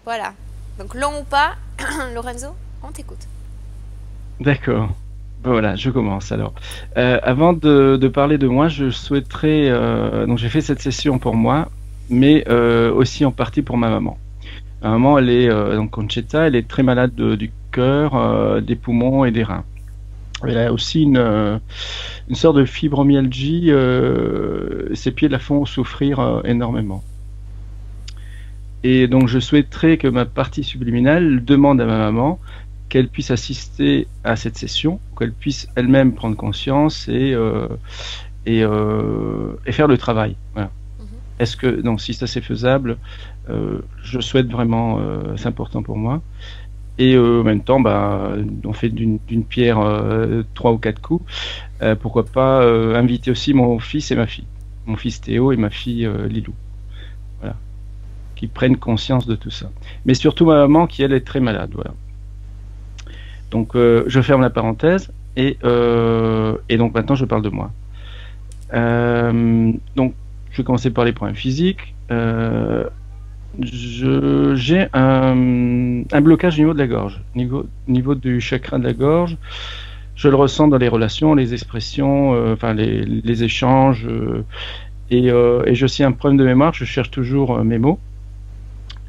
Voilà. Donc long ou pas, Lorenzo, on t'écoute. D'accord. Ben voilà, je commence alors. Avant de parler de moi, je souhaiterais. Donc, j'ai fait cette session pour moi, mais aussi en partie pour ma maman. Ma maman, elle est donc Conchetta, elle est très malade du cœur, des poumons et des reins. Elle a aussi une sorte de fibromyalgie. Ses pieds la font souffrir énormément. Et donc, je souhaiterais que ma partie subliminale demande à ma maman qu'elle puisse assister à cette session, qu'elle puisse elle-même prendre conscience et faire le travail. Voilà. Mhm. Est-ce que, donc, si ça c'est faisable, je souhaite vraiment, c'est important pour moi. Et en même temps, bah, on fait d'une pierre trois ou quatre coups. Pourquoi pas inviter aussi mon fils et ma fille, mon fils Théo et ma fille Lilou. Voilà, qui prennent conscience de tout ça. Mais surtout ma maman qui elle est très malade. Voilà. Donc je ferme la parenthèse et donc maintenant je parle de moi. Donc je vais commencer par les problèmes physiques. J'ai un blocage au niveau de la gorge, niveau du chakra de la gorge. Je le ressens dans les relations, les expressions, enfin les échanges. Et j'ai aussi un problème de mémoire. Je cherche toujours mes mots.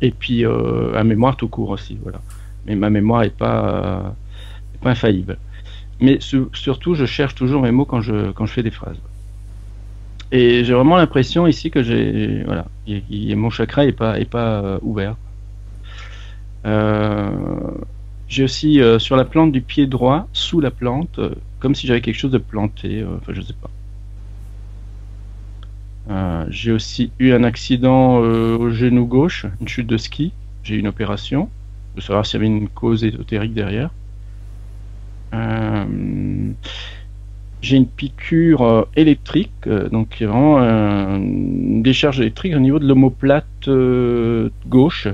Et puis un mémoire tout court aussi. Voilà. Mais ma mémoire est pas infaillible. Mais surtout, je cherche toujours mes mots quand je fais des phrases. Et j'ai vraiment l'impression ici que voilà, mon chakra est pas ouvert. Euh, j'ai aussi sur la plante du pied droit, sous la plante, comme si j'avais quelque chose de planté. Enfin, je sais pas. J'ai aussi eu un accident au genou gauche, une chute de ski. J'ai eu une opération. Je veux savoir s'il y avait une cause ésotérique derrière. Euh, j'ai une piqûre électrique, donc il y a vraiment une décharge électrique au niveau de l'omoplate gauche.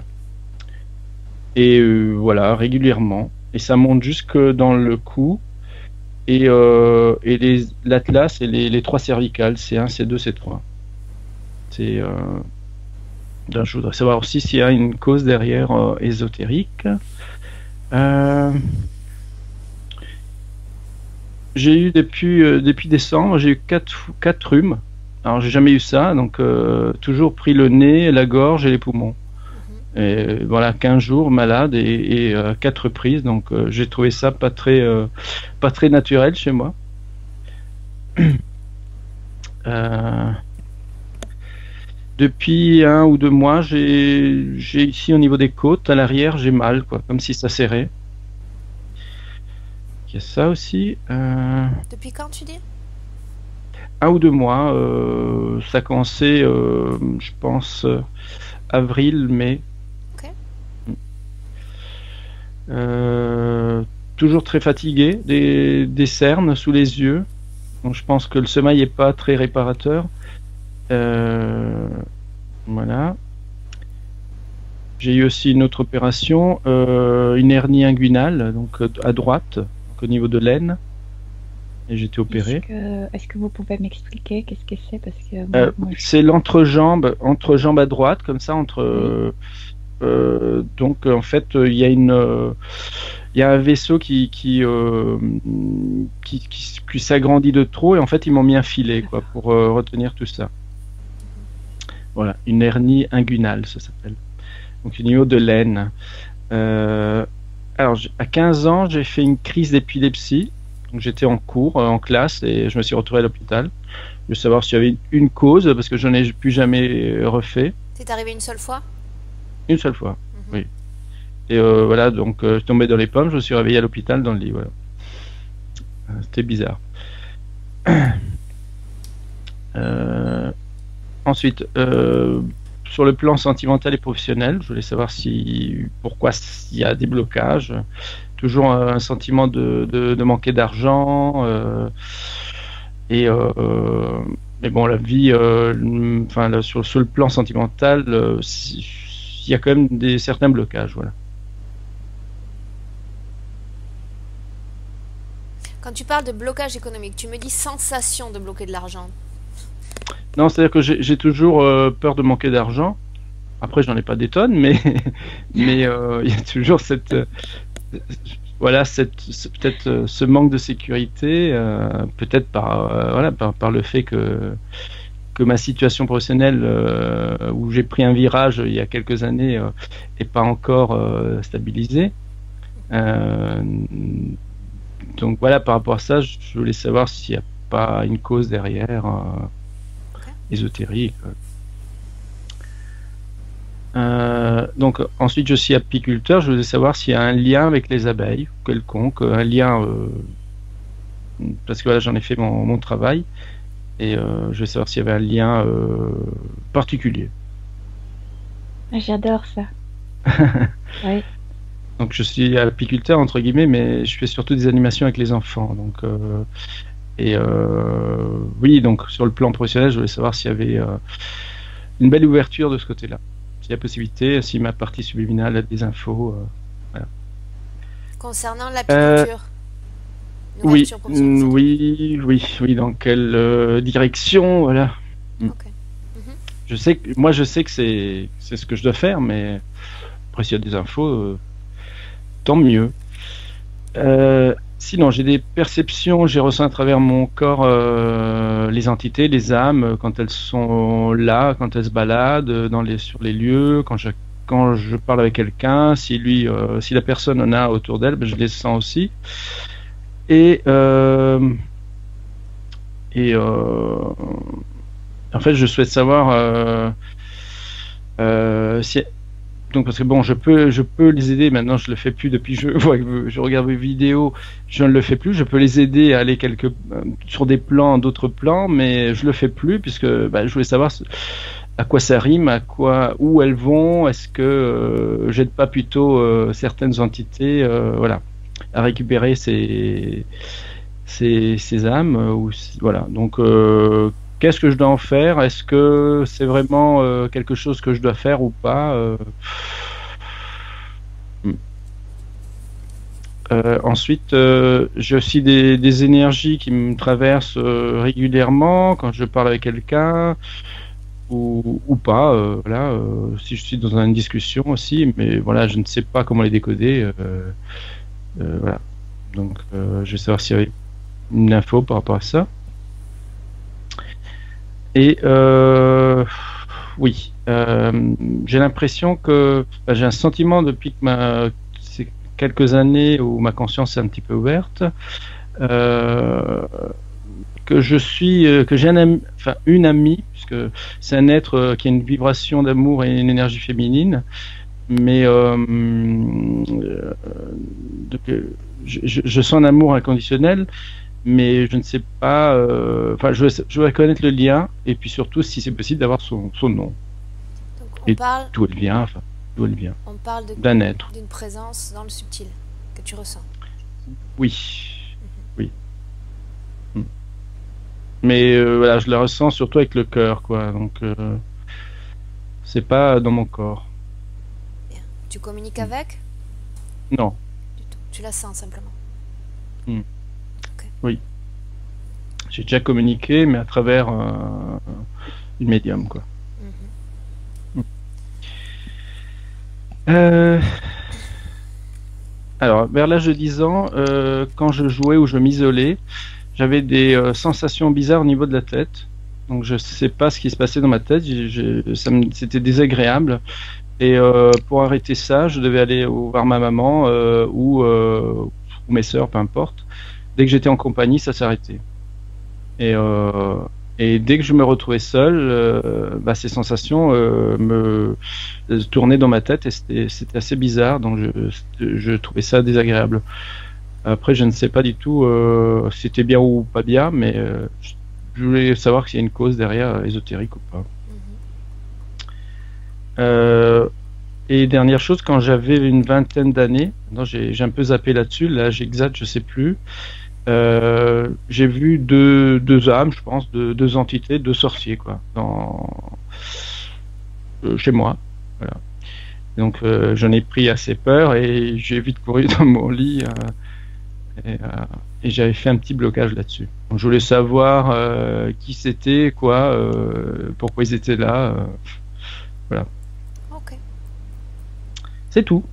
Et voilà, régulièrement. Et ça monte jusque dans le cou. Et l'atlas et les trois cervicales, C1, C2, C3. C'est, là, je voudrais savoir aussi s'il y a une cause derrière ésotérique. Euh, j'ai eu depuis décembre, j'ai eu quatre rhumes. Alors j'ai jamais eu ça, donc toujours pris le nez, la gorge et les poumons. Mhm. Et voilà, 15 jours malade et quatre reprises, donc j'ai trouvé ça pas très naturel chez moi. Euh, depuis un ou deux mois, j'ai ici au niveau des côtes, à l'arrière, j'ai mal, quoi, comme si ça serrait. Il y a ça aussi. Depuis quand tu dis? Un ou deux mois, ça a commencé, je pense, avril, mai. Ok. Euh, toujours très fatigué, des cernes sous les yeux. Donc je pense que le sommeil n'est pas très réparateur. Euh, voilà. J'ai eu aussi une autre opération, une hernie inguinale, donc à droite, donc au niveau de l'aine, et j'ai été opéré. Est-ce que vous pouvez m'expliquer qu'est-ce que c'est? Parce que moi, C'est l'entrejambe, entrejambe à droite, comme ça, oui, donc en fait, il y a un vaisseau qui s'agrandit de trop, et en fait, ils m'ont mis un filet, quoi, d'accord. pour retenir tout ça. Voilà, une hernie inguinale, ça s'appelle. Donc au niveau de l'aine. Euh, alors, à 15 ans, j'ai fait une crise d'épilepsie. Donc, j'étais en cours, en classe, et je me suis retrouvé à l'hôpital. Je veux savoir s'il y avait une cause, parce que je n'en ai plus jamais refait. C'est arrivé une seule fois? Une seule fois, Mhm. oui. Et voilà, donc je suis tombé dans les pommes, je me suis réveillé à l'hôpital dans le lit. Voilà. C'était bizarre. Euh, ensuite, sur le plan sentimental et professionnel, je voulais savoir pourquoi il y a des blocages. Toujours un sentiment de manquer d'argent. Et mais bon, la vie, enfin, sur le plan sentimental, il y a quand même certains blocages, voilà. Quand tu parles de blocage économique, tu me dis sensation de bloquer de l'argent. Non, c'est-à-dire que j'ai toujours peur de manquer d'argent. après j'en ai pas des tonnes, mais mais il y a toujours cette voilà peut-être ce manque de sécurité, peut-être par voilà par le fait que ma situation professionnelle où j'ai pris un virage il y a quelques années est pas encore stabilisée. Donc voilà, par rapport à ça, je voulais savoir s'il n'y a pas une cause derrière ésotérique. Donc ensuite, je suis apiculteur. Je voulais savoir s'il y a un lien avec les abeilles, quelconque, un lien, parce que voilà, j'en ai fait mon travail. Et je voulais savoir s'il y avait un lien particulier. J'adore ça. Oui. Donc je suis apiculteur entre guillemets, mais je fais surtout des animations avec les enfants. Donc oui, donc sur le plan professionnel, je voulais savoir s'il y avait une belle ouverture de ce côté-là. S'il y a possibilité, si ma partie subliminale a des infos. Voilà. Concernant l'apiculture. Oui, oui. Dans quelle direction, voilà. Okay. Je sais que c'est ce que je dois faire, mais après s'il y a des infos, tant mieux. Sinon, j'ai des perceptions, j'ai ressenti à travers mon corps les entités, les âmes, quand elles sont là, quand elles se baladent sur les lieux, quand je parle avec quelqu'un, si la personne en a autour d'elle, ben, je les sens aussi. Et en fait, je souhaite savoir si donc parce que bon, je peux les aider maintenant. Je le fais plus depuis que je regarde mes vidéos. Je ne le fais plus. Je peux les aider à aller sur d'autres plans, mais je le fais plus puisque bah, je voulais savoir à quoi ça rime, où elles vont. Est-ce que j'aide pas plutôt certaines entités, voilà, à récupérer ces âmes voilà. Donc qu'est-ce que je dois en faire? Est-ce que c'est vraiment quelque chose que je dois faire ou pas? Ensuite, j'ai aussi des énergies qui me traversent régulièrement quand je parle avec quelqu'un ou pas. Voilà, si je suis dans une discussion aussi, mais voilà, je ne sais pas comment les décoder. Voilà. Donc, je vais savoir s'il y avait une info par rapport à ça. Et oui, j'ai l'impression que j'ai un sentiment depuis que c'est quelques années où ma conscience est un petit peu ouverte, que j'ai une amie, puisque c'est un être qui a une vibration d'amour et une énergie féminine, mais je sens un amour inconditionnel. Mais je ne sais pas. Enfin, je voudrais connaître le lien et puis surtout si c'est possible d'avoir son nom. Donc d'où elle vient. Enfin, d'où elle vient. On parle d'un être. D'une présence dans le subtil que tu ressens. Oui, oui. Mais voilà, je la ressens surtout avec le cœur, quoi. Donc, c'est pas dans mon corps. Bien. Tu communiques avec? Non. Du tout. Tu la sens simplement. Oui. J'ai déjà communiqué, mais à travers une médium, quoi. Alors, vers l'âge de 10 ans, quand je jouais ou je m'isolais, j'avais des sensations bizarres au niveau de la tête. Donc, je sais pas ce qui se passait dans ma tête. C'était désagréable. Et pour arrêter ça, je devais aller voir ma maman ou mes sœurs, peu importe. Dès que j'étais en compagnie, ça s'arrêtait. Et dès que je me retrouvais seul, ces sensations me tournaient dans ma tête et c'était assez bizarre. Donc je trouvais ça désagréable. Après, je ne sais pas du tout si c'était bien ou pas bien, mais je voulais savoir s'il y a une cause derrière ésotérique ou pas. Et dernière chose, quand j'avais une vingtaine d'années, j'ai un peu zappé là-dessus, l'âge exact, je sais plus. J'ai vu deux âmes, je pense, deux entités, deux sorciers, quoi, chez moi. Voilà. Donc j'en ai pris assez peur et j'ai vite couru dans mon lit et j'avais fait un petit blocage là-dessus. Donc, je voulais savoir qui c'était, quoi, pourquoi ils étaient là. Voilà. C'est tout.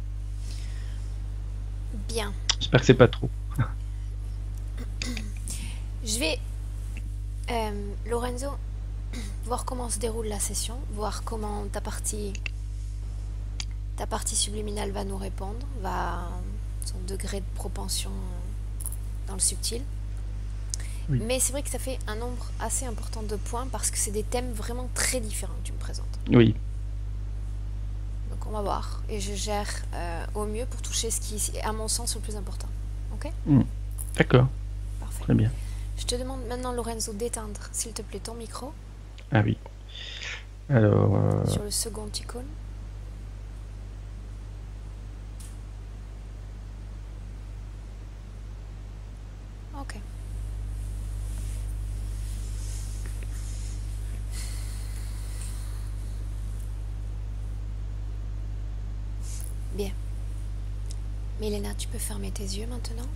Bien. J'espère que c'est pas trop. Je vais, Lorenzo, voir comment se déroule la session, voir comment ta partie subliminale va nous répondre, son degré de propension dans le subtil. Oui. Mais c'est vrai que ça fait un nombre assez important de points parce que c'est des thèmes vraiment très différents que tu me présentes. Oui. Donc on va voir et je gère au mieux pour toucher ce qui est à mon sens le plus important. Ok ? D'accord. Parfait. Très bien. Je te demande maintenant, Lorenzo, d'éteindre, s'il te plaît, ton micro. Ah oui. Alors... Sur le second icône. Ok. Bien. Milena, tu peux fermer tes yeux maintenant.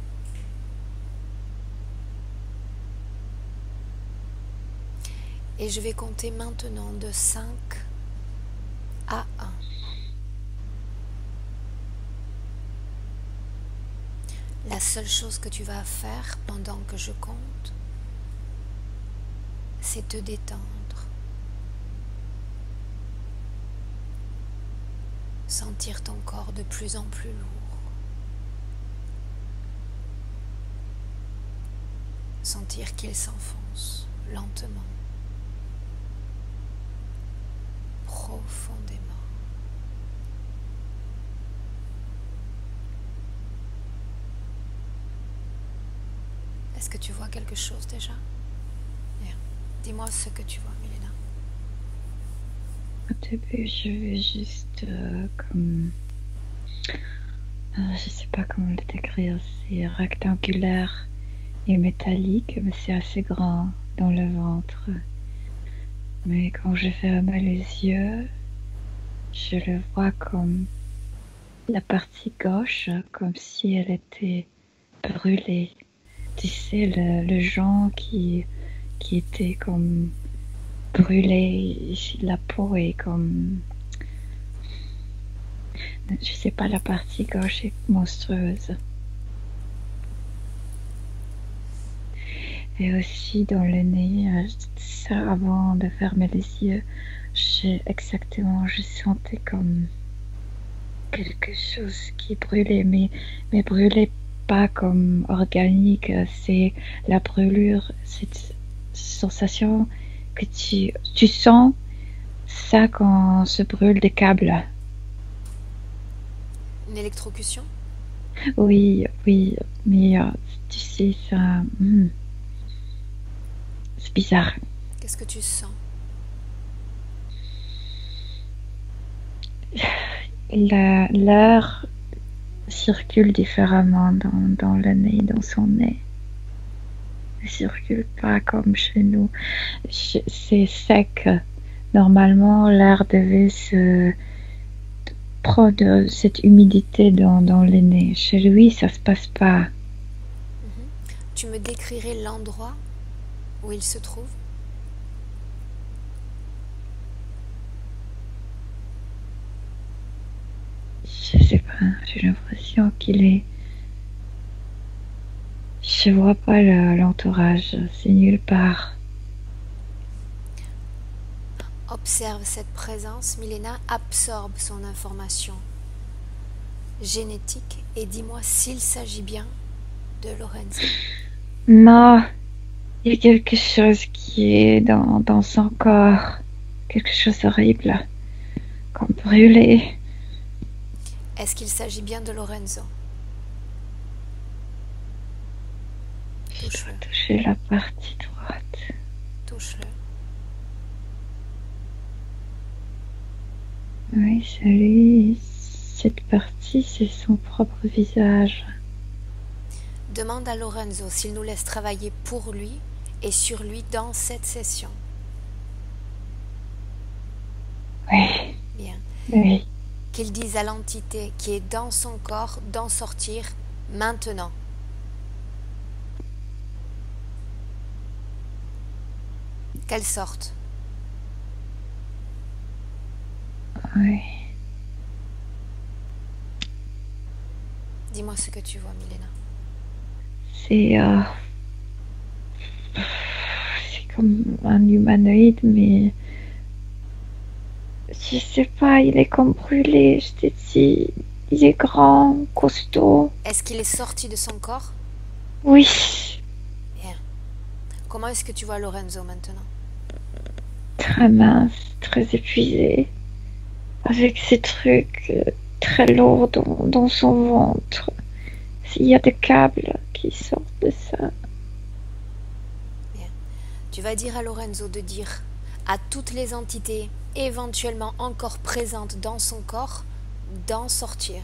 Et je vais compter maintenant de 5 à 1. La seule chose que tu vas faire pendant que je compte, c'est te détendre. Sentir ton corps de plus en plus lourd. Sentir qu'il s'enfonce lentement, profondément. Est-ce que tu vois quelque chose déjà? Bien. Dis-moi ce que tu vois, Milena. Au début, je vais juste comme... je sais pas comment le décrire, c'est rectangulaire et métallique, mais c'est assez grand dans le ventre. Mais quand je ferme les yeux, je le vois comme la partie gauche, comme si elle était brûlée. Tu sais, le genre qui était comme brûlé, la peau est comme... Je sais pas, la partie gauche est monstrueuse. Et aussi dans le nez, ça, avant de fermer les yeux, je sentais comme quelque chose qui brûlait, mais brûlait pas comme organique, c'est la brûlure, cette sensation que tu sens ça quand se brûle des câbles. Une électrocution? Oui, mais tu sais, ça... c'est bizarre. Qu'est-ce que tu sens? L'air circule différemment dans le nez, dans son nez. Il ne circule pas comme chez nous. C'est sec. Normalement, l'air devait se prendre cette humidité dans le nez. Chez lui, ça se passe pas. Tu me décrirais l'endroit où il se trouve? Je sais pas, j'ai l'impression qu'il est... Je vois pas l'entourage, c'est nulle part. Observe cette présence, Milena, absorbe son information génétique et dis-moi s'il s'agit bien de Lorenzo. Non, il y a quelque chose qui est dans son corps, quelque chose d'horrible, comme brûlé. Est-ce qu'il s'agit bien de Lorenzo? Je dois toucher la partie droite. Touche-le. Oui, c'est lui. Cette partie, c'est son propre visage. Demande à Lorenzo s'il nous laisse travailler pour lui et sur lui dans cette session. Oui. Bien. Oui. Qu'il dise à l'entité qui est dans son corps d'en sortir maintenant. Qu'elle sorte. Oui. Dis-moi ce que tu vois, Milena. C'est c'est comme un humanoïde, mais je sais pas, il est comme brûlé. Je te dis, il est grand, costaud. Est-ce qu'il est sorti de son corps? Oui, Bien. Comment est-ce que tu vois Lorenzo maintenant? très mince, très épuisé, avec ces trucs très lourds dans son ventre. Il y a des câbles qui sortent de ça. Bien. Tu vas dire à Lorenzo de dire à toutes les entités éventuellement encore présentes dans son corps d'en sortir.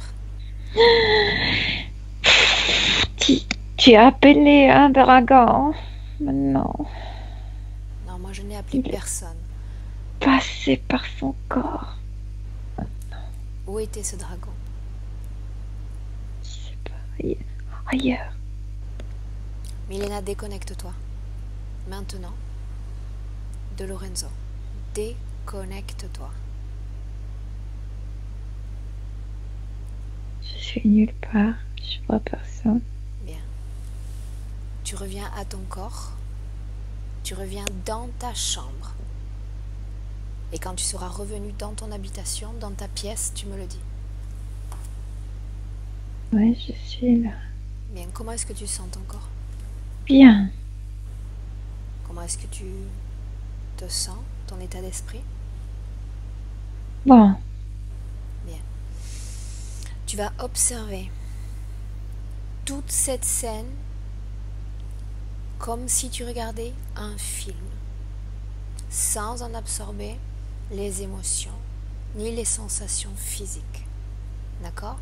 Tu, tu as appelé un dragon maintenant. Non, moi je n'ai appelé Il est personne. passé par son corps. Où était ce dragon? Je sais pas, ailleurs. Milena, déconnecte-toi. Maintenant, de Lorenzo. Déconnecte-toi. Je suis nulle part, je vois personne. Bien. Tu reviens à ton corps. Tu reviens dans ta chambre. Et quand tu seras revenu dans ton habitation, dans ta pièce, tu me le dis. Ouais, je suis là. Bien, comment est-ce que tu sens ton corps? Bien. Comment est-ce que tu te sens, ton état d'esprit? Bon, Bien. Tu vas observer toute cette scène comme si tu regardais un film, sans en absorber les émotions ni les sensations physiques. D'accord?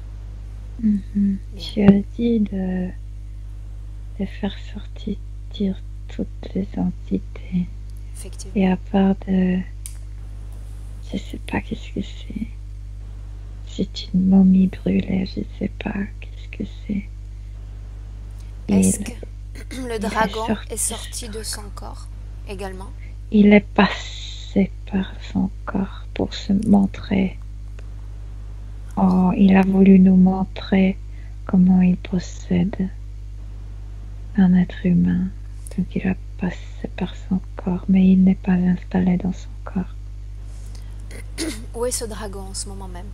mhm. Bien. Tu as dit de faire sortir toutes les entités. Effectivement. Et à part de... Je sais pas qu'est-ce que c'est. C'est une momie brûlée, je sais pas qu'est-ce que c'est. Est-ce Il, que le il est dragon sorti. est sorti de son corps également? Il est passé par son corps pour se montrer. Oh, il a voulu nous montrer comment il possède un être humain. Donc il a passé par son corps, mais il n'est pas installé dans son corps. Où est ce dragon en ce moment même?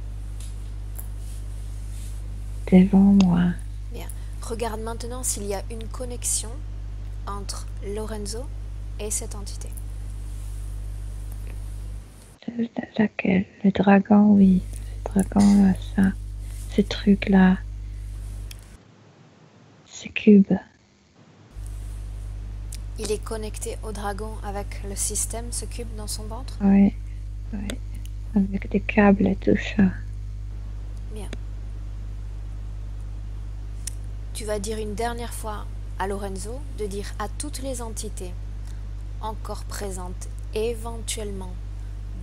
Devant moi. Bien. Regarde maintenant s'il y a une connexion entre Lorenzo et cette entité. Laquelle? Le dragon, oui. Le dragon a ça. Ces trucs-là. Ces cubes. Il est connecté au dragon avec le système, ce cube dans son ventre? Oui, oui. Avec des câbles et tout ça. Bien. Tu vas dire une dernière fois à Lorenzo de dire à toutes les entités encore présentes éventuellement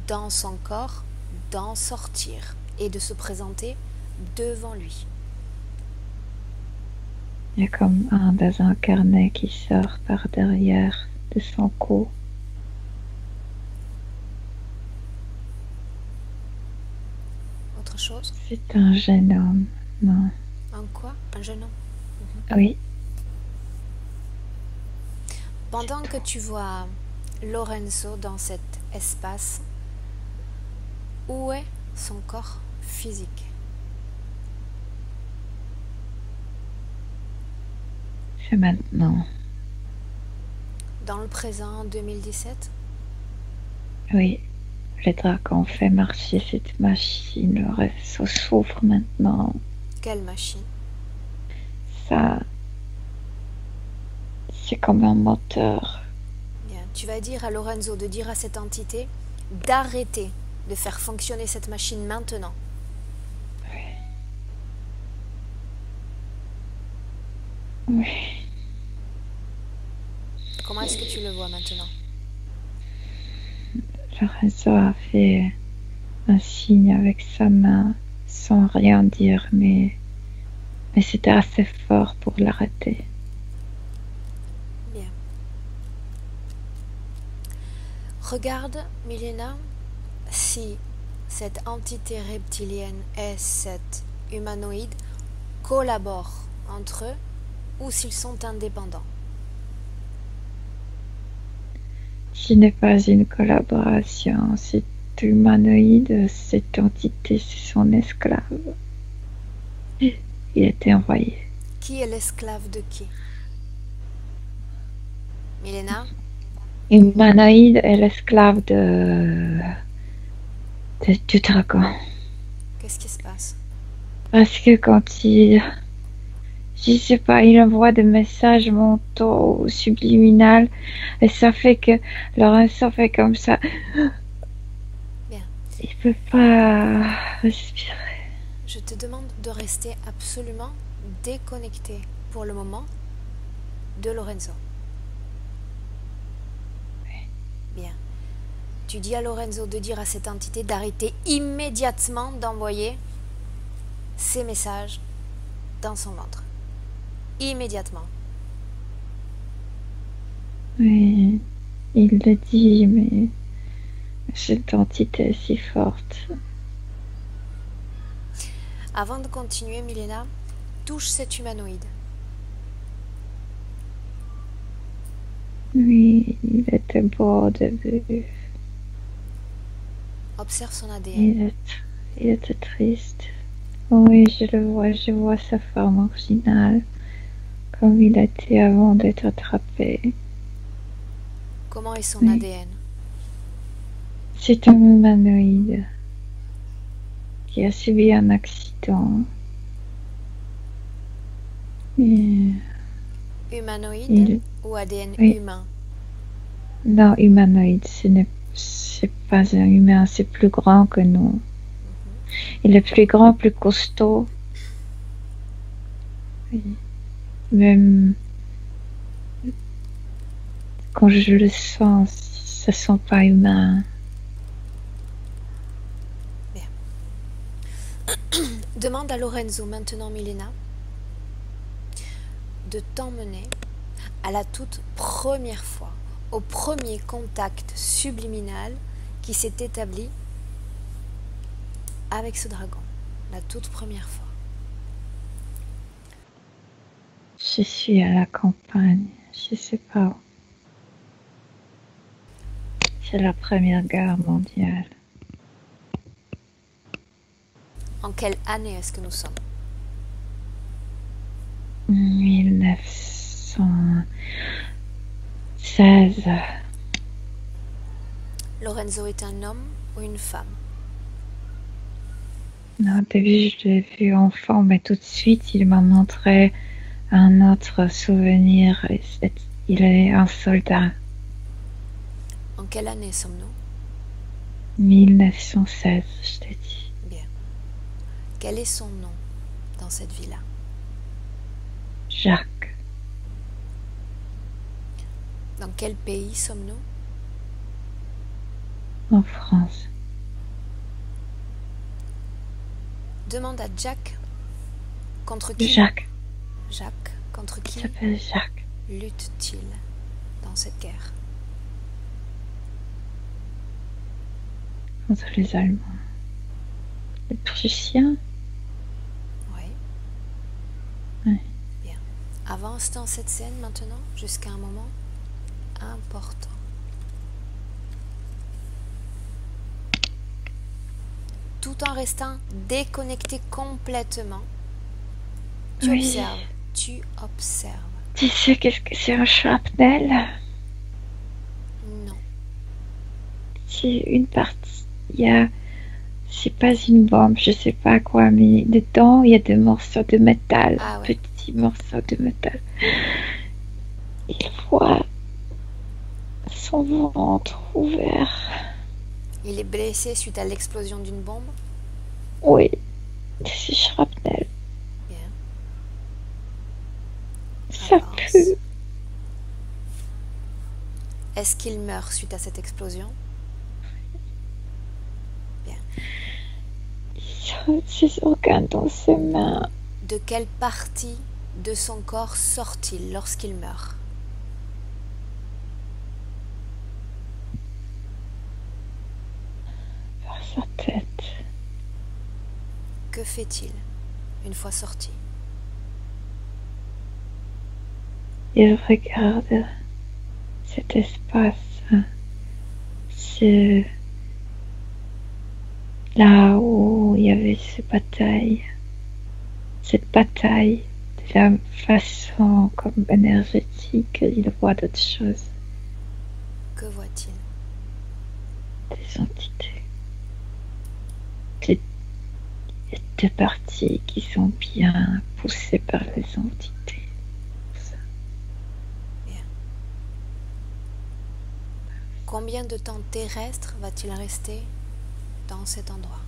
dans son corps d'en sortir et de se présenter devant lui. Il y a comme un désincarné qui sort par derrière de son cou. Autre chose? C'est un jeune homme. Non. Un quoi? Un jeune homme? Oui. Pendant que tu vois Lorenzo dans cet espace, où est son corps physique? C'est maintenant. Dans le présent 2017? Oui. Le dragon fait marcher cette machine. Le réseau s'ouvre maintenant. Quelle machine? Ça, c'est comme un moteur. Bien, tu vas dire à Lorenzo de dire à cette entité d'arrêter de faire fonctionner cette machine maintenant. Oui. Comment est-ce que tu le vois maintenant? Le réseau a fait un signe avec sa main sans rien dire, mais c'était assez fort pour l'arrêter. Bien. Regarde, Milena, si cette entité reptilienne est cette humanoïde collaborent entre eux ou s'ils sont indépendants. Ce n'est pas une collaboration. Cet humanoïde, cette entité, c'est son esclave. Il était envoyé. Qui est l'esclave de qui? Milena? Humanoïde est l'esclave du dragon. Qu'est-ce qui se passe? Parce que quand il... Je sais pas, il envoie des messages mentaux ou subliminales et ça fait que Lorenzo fait comme ça. Bien. Il peut pas respirer. Je te demande de rester absolument déconnecté pour le moment de Lorenzo. Bien. Tu dis à Lorenzo de dire à cette entité d'arrêter immédiatement d'envoyer ces messages dans son ventre. Immédiatement. Oui, il le dit, mais cette entité est si forte. Avant de continuer, Milena, touche cet humanoïde. Oui, il était beau au début. Observe son ADN. Il était triste. Oui, je vois sa forme originale, comme il était avant d'être attrapé. Comment est son Oui. ADN? C'est un humanoïde qui a subi un accident. Et Humanoïde ou ADN Oui. humain? non, humanoïde, c'est pas un humain, c'est plus grand que nous. Il est plus grand, plus costaud. Oui. Même quand je le sens, ça sent pas humain. Demande à Lorenzo maintenant, Milena, de t'emmener à la toute première fois, au premier contact subliminal qui s'est établi avec ce dragon, la toute première fois. Je suis à la campagne, je sais pas où. C'est la Première Guerre mondiale. En quelle année est-ce que nous sommes? 1916. Lorenzo est un homme ou une femme? Non, au début, je l'ai vu enfant, mais tout de suite, il m'a montré un autre souvenir. Il est un soldat. En quelle année sommes-nous? 1916, je t'ai dit. Bien. Quel est son nom dans cette vie-là? Jacques. Dans quel pays sommes-nous? En France. Demande à Jack contre qui Jacques. Jacques, contre Il qui s'appelle Jacques. lutte-t-il dans cette guerre? Contre les Allemands. Les Prussiens. Oui. Oui. Bien. Avance dans cette scène maintenant jusqu'à un moment important. Tout en restant déconnecté complètement, tu Oui. observes. Tu observes. Tu sais qu'est-ce que c'est un shrapnel? Non. C'est une partie. C'est pas une bombe, je sais pas quoi, mais dedans il y a des morceaux de métal, Ah ouais. petits morceaux de métal. Il voit son ventre ouvert. Il est blessé suite à l'explosion d'une bombe? Oui, c'est shrapnel. Bien. Ça Avance. pue. Est-ce qu'il meurt suite à cette explosion? Il sent ses organes dans ses mains. De quelle partie de son corps sort-il lorsqu'il meurt? Par sa tête. Que fait-il une fois sorti? Il regarde cet espace, ce... là où il y avait cette bataille, de la façon comme énergétique, il voit d'autres choses, Que voit-il? des entités, des, des parties qui sont bien poussées par les entités. Bien. Combien de temps terrestre va-t-il rester dans cet endroit?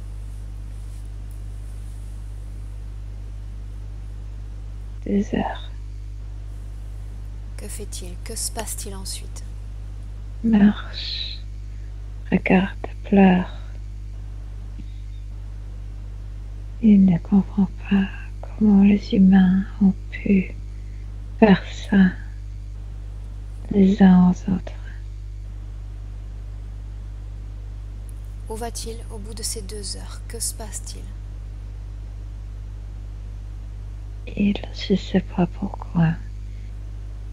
Des heures, Que fait-il? Que se passe-t-il ensuite? marche, regarde, pleure. Il ne comprend pas comment les humains ont pu faire ça les uns aux autres. Où va-t-il au bout de ces 2 heures? Que se passe-t-il? Je ne sais pas pourquoi,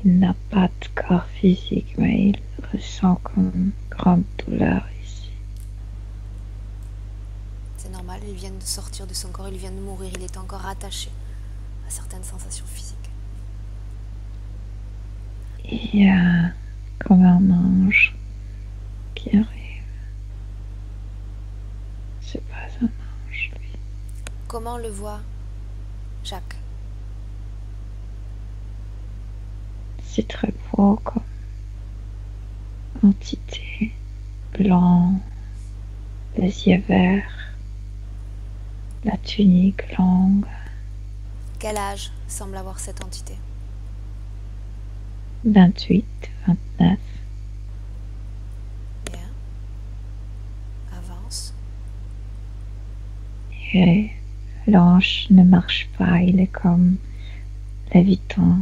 il n'a pas de corps physique, mais il ressent comme une grande douleur ici. C'est normal, il vient de sortir de son corps, il vient de mourir, il est encore attaché à certaines sensations physiques. Il y a comme un ange qui arrive. C'est pas un ange, lui. Comment le voit Jacques? C'est très beau comme entité, blanc, les yeux verts, la tunique longue, Quel âge semble avoir cette entité? 28, 29. Bien. Avance. Et l'ange ne marche pas, il est comme lévitant.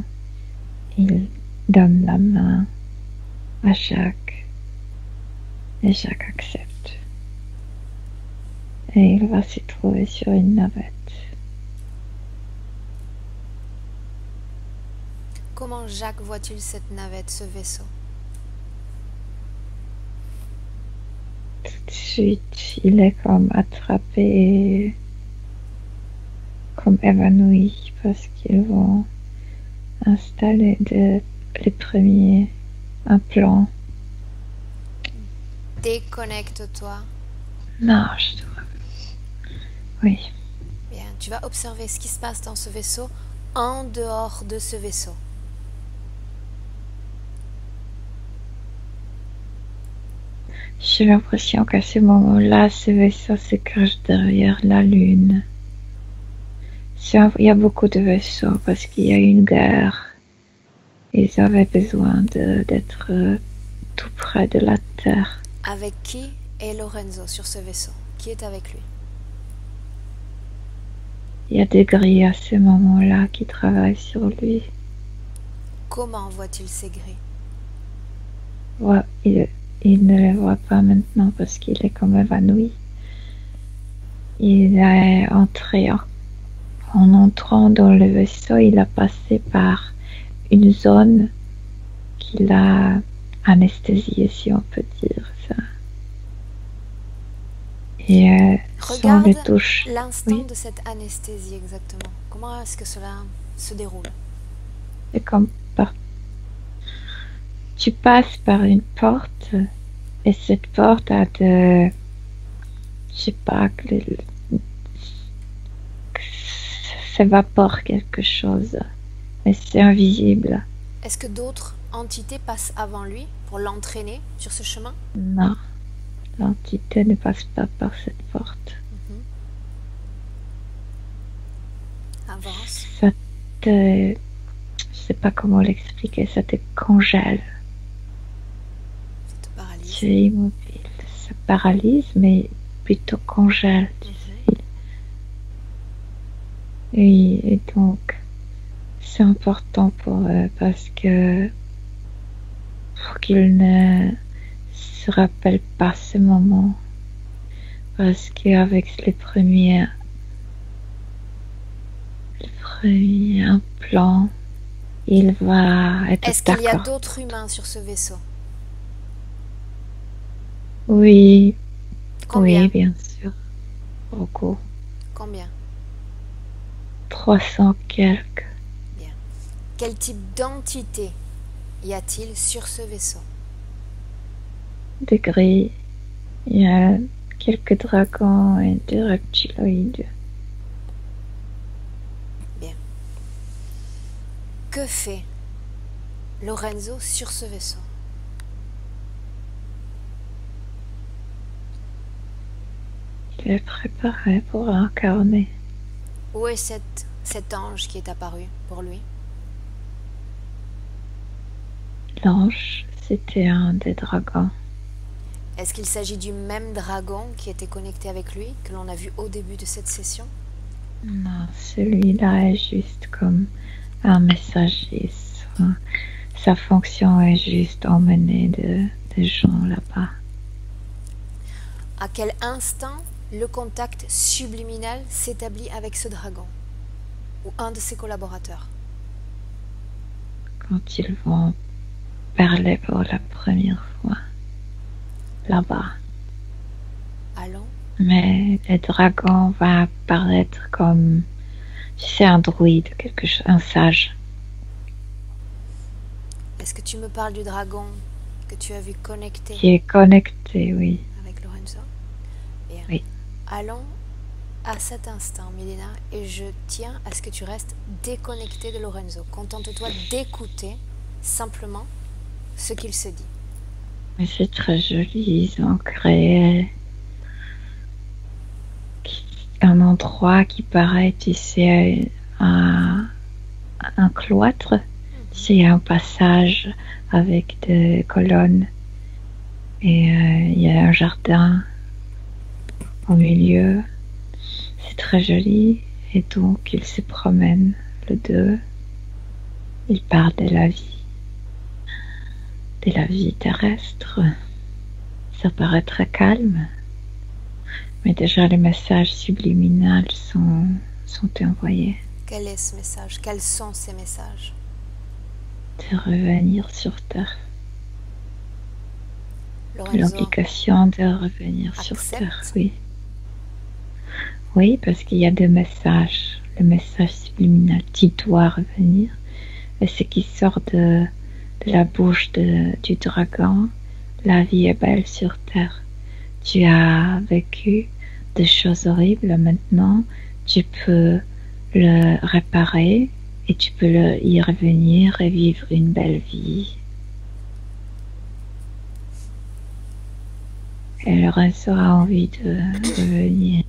Il donne la main à Jacques et Jacques accepte. Et il va s'y trouver sur une navette. Comment Jacques voit-il cette navette, ce vaisseau? Tout de suite, il est comme attrapé et comme évanoui parce qu'ils vont installer les premiers implants. Déconnecte-toi. Non, je dois. Oui. Bien, tu vas observer ce qui se passe dans ce vaisseau en dehors de ce vaisseau. J'ai l'impression qu'à ce moment-là, ce vaisseau se cache derrière la Lune. Il y a beaucoup de vaisseaux parce qu'il y a une guerre. Ils avaient besoin d'être tout près de la Terre. Avec qui est Lorenzo sur ce vaisseau? Qui est avec lui? Il y a des grilles à ce moment-là qui travaillent sur lui. Comment voit-il ces grilles? Ouais, il ne les voit pas maintenant parce qu'il est comme évanoui. Il est entré en entrant dans le vaisseau, il a passé par une zone qu'il a anesthésiée, si on peut dire ça. Et sans les touches. Regarde l'instant Oui. de cette anesthésie exactement. Comment est-ce que cela se déroule? C'est comme tu passes par une porte et cette porte a de, je sais pas, que s'évapore quelque chose, mais c'est invisible. Est-ce que d'autres entités passent avant lui pour l'entraîner sur ce chemin? Non, l'entité ne passe pas par cette porte. Avance. Ça te, je sais pas comment l'expliquer, ça te congèle. Ça te paralyse. Tu es immobile, ça paralyse, mais plutôt congèle, tu sais. Et donc, c'est important pour eux parce que pour qu'ils ne se rappellent pas ce moment. Parce qu'avec les premiers implants, il va être Est-ce qu'il y a d'accord. d'autres humains sur ce vaisseau? Oui, Combien? oui, bien sûr. Beaucoup. Combien? 300 quelques Bien. Quel type d'entité y a-t-il sur ce vaisseau? degrés. Il y a quelques dragons et des reptiloïdes. Bien. Que fait Lorenzo sur ce vaisseau? Il est préparé pour incarner. Où est cet ange qui est apparu pour lui? L'ange, c'était un des dragons. Est-ce qu'il s'agit du même dragon qui était connecté avec lui, que l'on a vu au début de cette session? Non, celui-là est juste comme un messager. Sa fonction est juste emmener des gens là-bas. À quel instant le contact subliminal s'établit avec ce dragon ou un de ses collaborateurs? Quand ils vont parler pour la première fois là-bas. Allons. Mais le dragon va apparaître comme, tu sais, un druide, quelque chose, un sage. Est-ce que tu me parles du dragon que tu as vu connecté Qui est connecté, oui. avec Lorenzo? Bien. Oui. Allons à cet instant, Milena, et je tiens à ce que tu restes déconnecté de Lorenzo. Contente-toi d'écouter simplement ce qu'il se dit. Mais c'est très joli, ils ont créé un endroit qui paraît, tu sais, un cloître. Tu sais, il y a un passage avec des colonnes et il y a un jardin au milieu. C'est très joli et donc ils se promènent, les deux. Ils parlent de la vie terrestre. Ça paraît très calme, mais déjà les messages subliminaux sont envoyés. Quel est ce message? Quels sont ces messages? De revenir sur Terre. Lorenzo L'obligation de revenir sur accepte? Terre, oui. Oui, parce qu'il y a des messages. Le message subliminal, tu dois revenir. Et ce qui sort de la bouche du dragon, la vie est belle sur Terre. Tu as vécu des choses horribles, maintenant tu peux le réparer et tu peux y revenir et vivre une belle vie. Et Lorenzo a envie de revenir.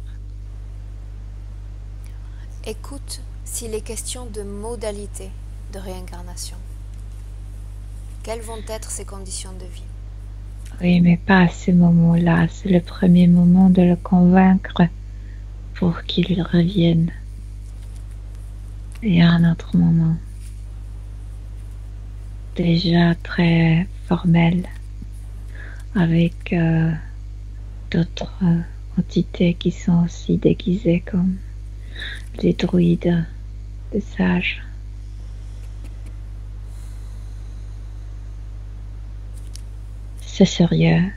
Écoute s'il est question de modalité de réincarnation. Quelles vont être ses conditions de vie? Oui, mais pas à ce moment-là. C'est le premier moment de le convaincre pour qu'il revienne. Et à un autre moment, déjà très formel, avec d'autres entités qui sont aussi déguisées comme des druides, des sages. C'est sérieux.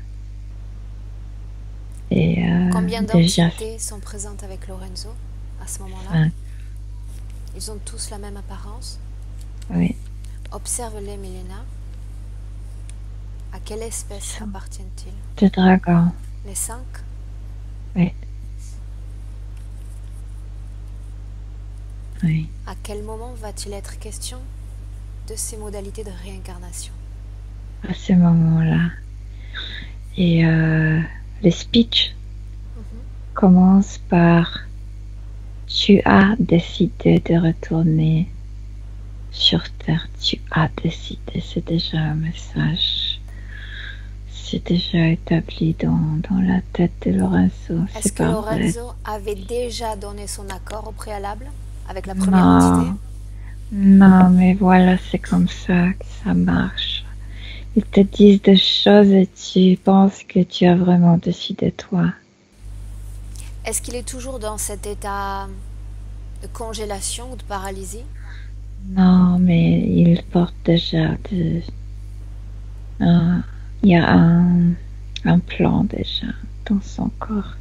Et Combien déjà, d'entités sont présentes avec Lorenzo à ce moment-là? Ouais. Ils ont tous la même apparence? Oui. Observe-les, Milena. À quelle espèce appartiennent-ils? Des dragons. Les 5? Oui. Oui. À quel moment va-t-il être question de ces modalités de réincarnation? À ce moment-là. Et le speech commence par tu as décidé de retourner sur Terre. Tu as décidé. C'est déjà un message. C'est déjà établi dans la tête de Lorenzo. Est-ce que Lorenzo avait déjà donné son accord au préalable avec la première entité? Non, mais voilà, c'est comme ça que ça marche. Ils te disent des choses et tu penses que tu as vraiment décidé toi. Est-ce qu'il est toujours dans cet état de congélation ou de paralysie? Non, mais il porte déjà de... il y a un plan déjà dans son corps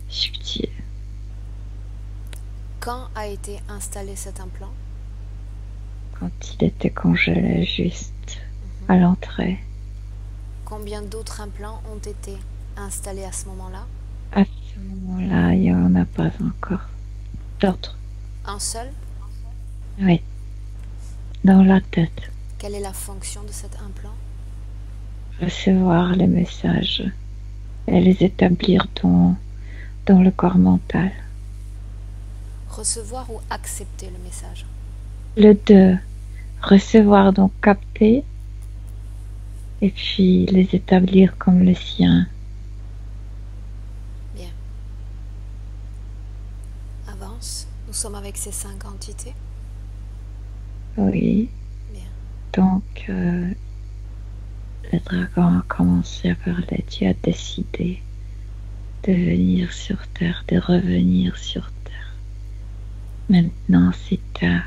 subtil. Quand a été installé cet implant? Quand il était congelé juste à l'entrée. Combien d'autres implants ont été installés à ce moment-là? À ce moment-là, il n'y en a pas encore d'autres. Un seul? Oui, dans la tête. Quelle est la fonction de cet implant? Recevoir les messages et les établir dans le corps mental. Recevoir ou accepter le message? Le deux, recevoir, donc capter, et puis les établir comme le sien. Bien. Avance. Nous sommes avec ces 5 entités. Oui. Bien. Donc, le dragon a commencé à parler. Tu as décidé de venir sur Terre, de revenir sur Terre. Maintenant, c'est ta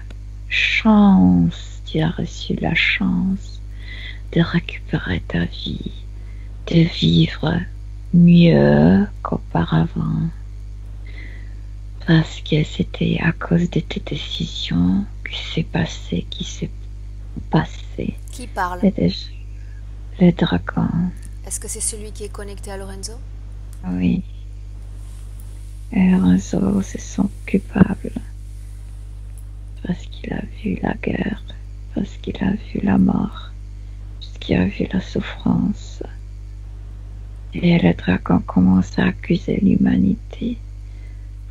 chance. Tu as reçu la chance de récupérer ta vie, de vivre mieux qu'auparavant. Parce que c'était à cause de tes décisions qui s'est passé. Qui parle? Le dragon. Est-ce que c'est celui qui est connecté à Lorenzo? Oui. Et Lorenzo se sent coupable. Parce qu'il a vu la guerre, parce qu'il a vu la mort, parce qu'il a vu la souffrance. Et le dragon commence à accuser l'humanité.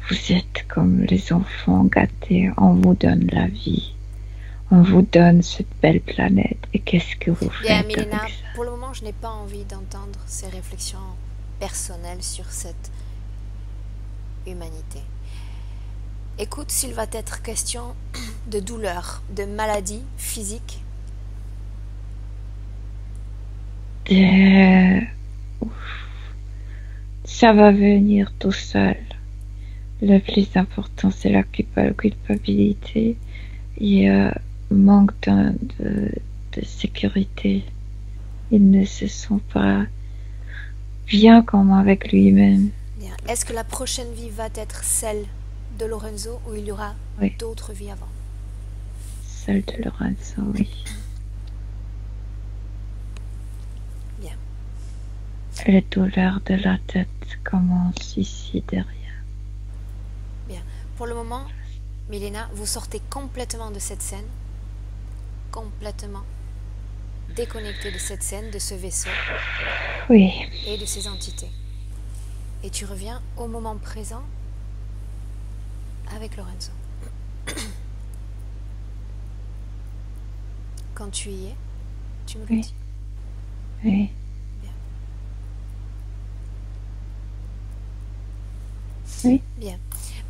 Vous êtes comme les enfants gâtés, on vous donne la vie, on vous donne cette belle planète, et qu'est-ce que vous Bien, faites Milena, avec ça? pour le moment, je n'ai pas envie d'entendre ces réflexions personnelles sur cette humanité. Écoute, s'il va être question de douleur, de maladie physique. Ça va venir tout seul. Le plus important, c'est la culpabilité et manque de sécurité. Il ne se sent pas bien comme avec lui-même. Est-ce que la prochaine vie va être celle de Lorenzo ou il y aura d'autres vies avant? Celle de Lorenzo, oui. Bien. Les douleurs de la tête commencent ici derrière. Bien. Pour le moment, Milena, vous sortez complètement de cette scène, complètement déconnectée de cette scène, de ce vaisseau, oui, et de ces entités. Et tu reviens au moment présent avec Lorenzo. Quand tu y es, tu me le dis. Oui. Bien. Oui. Bien.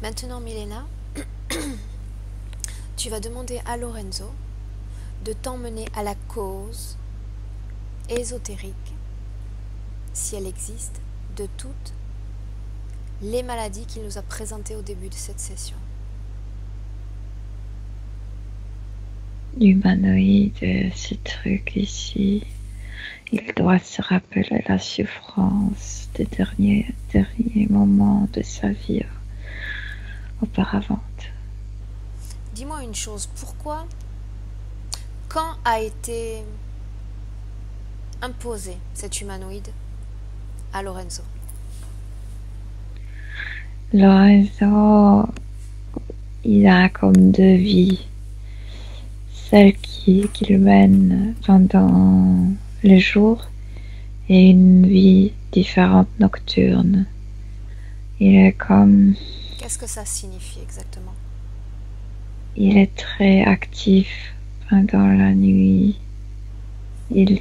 Maintenant, Milena, tu vas demander à Lorenzo de t'emmener à la cause ésotérique, si elle existe, de toutes les maladies qu'il nous a présentées au début de cette session. L'humanoïde, ce truc ici, il doit se rappeler la souffrance des derniers moments de sa vie auparavant. Dis-moi une chose, pourquoi, quand a été imposé cet humanoïde à Lorenzo? Lorenzo, il a comme deux vies. Celle qu'il mène pendant le jour et une vie différente nocturne. Il est comme... Qu'est-ce que ça signifie exactement? Il est très actif pendant la nuit. Il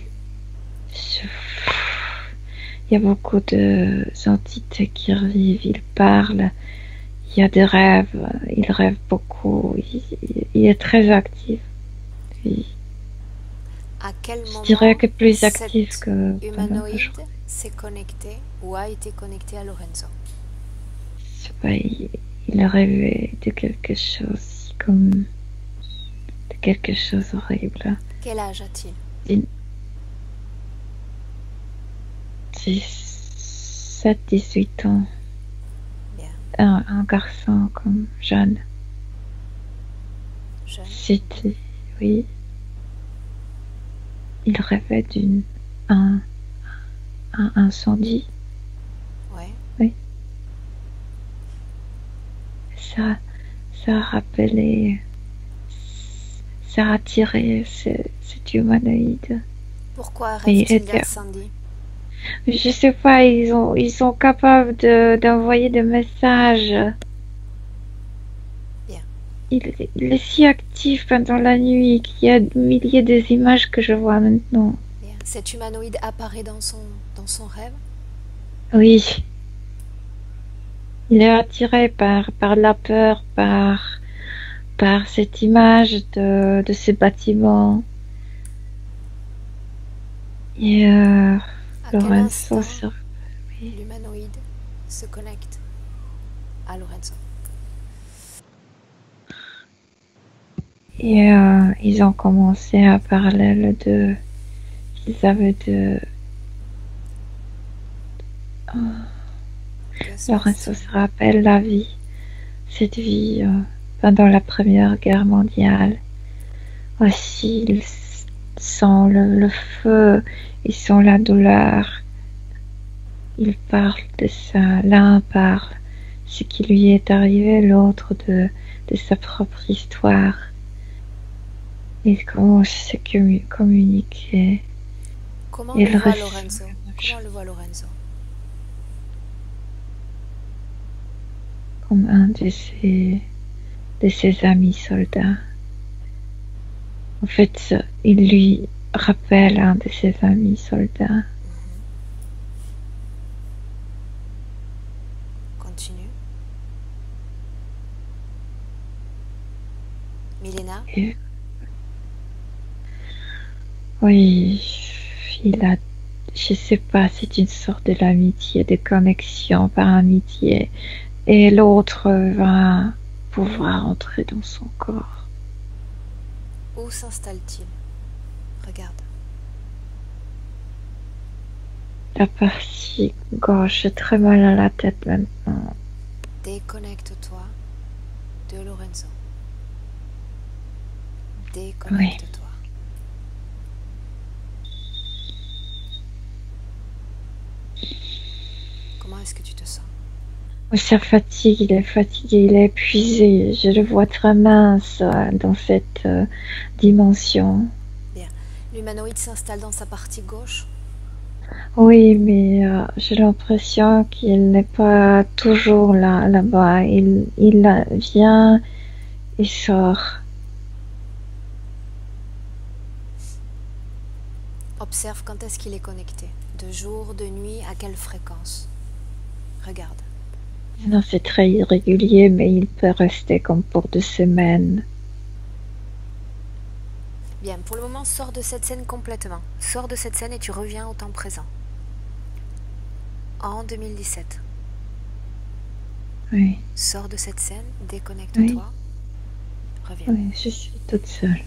y a beaucoup d'entités qui revivent, il parle, il y a des rêves, il rêve beaucoup, il est très actif. Oui. À quel moment je dirais que plus actif que humanoïde s'est connecté ou a été connecté à Lorenzo? Je sais pas, il rêvait de quelque chose comme de quelque chose d'horrible. Quel âge a-t-il? 17-18 ans. Bien. Un garçon comme jeune. Jeune. C'était, oui. Il rêvait un incendie. Ouais. Oui. Ça a rappelé, ça a attiré cet humanoïde. Pourquoi Et il rêve-t-il était, d'incendie? je sais pas, ils sont capables d'envoyer des messages. Bien. Il est si actif pendant la nuit qu'il y a des milliers d'images que je vois maintenant. Bien. Cet humanoïde apparaît dans son rêve? Oui. Il est attiré par la peur, par cette image de ce bâtiment. Et À quel Lorenzo instant l'humanoïde se connecte à Lorenzo? Et ils ont commencé à parler qu'ils avaient Que se Lorenzo passe-t-il? se rappelle la vie, cette vie pendant la Première Guerre mondiale. Aussi, ils sentent le feu, ils sentent la douleur. Ils parlent de ça. L'un parle ce qui lui est arrivé, l'autre de sa propre histoire. Ils commencent à se communiquer. Comment Il le voit reste- Lorenzo? Comment le voit Lorenzo? Comme un de ses amis soldats. En fait, il lui rappelle un de ses amis soldats. Continue. Milena? Et- Oui, je sais pas, c'est une sorte de l'amitié, de connexion par amitié. Et l'autre va pouvoir entrer dans son corps. Où s'installe-t-il? Regarde. La partie gauche, j'ai très mal à la tête maintenant. Déconnecte-toi de Lorenzo. Déconnecte-toi. Comment est-ce que tu te sens? Ça fatigue, il est fatigué, il est épuisé. Je le vois très mince dans cette dimension. L'humanoïde s'installe dans sa partie gauche. Oui, mais j'ai l'impression qu'il n'est pas toujours là-bas. Il vient et sort. Observe quand est-ce qu'il est connecté. De jour, de nuit, à quelle fréquence? Regarde. Non, c'est très irrégulier, mais il peut rester comme pour 2 semaines. Bien, pour le moment, sors de cette scène complètement. Sors de cette scène et tu reviens au temps présent. En 2017. Oui, Sors de cette scène, déconnecte-toi. Reviens. oui, je suis toute seule.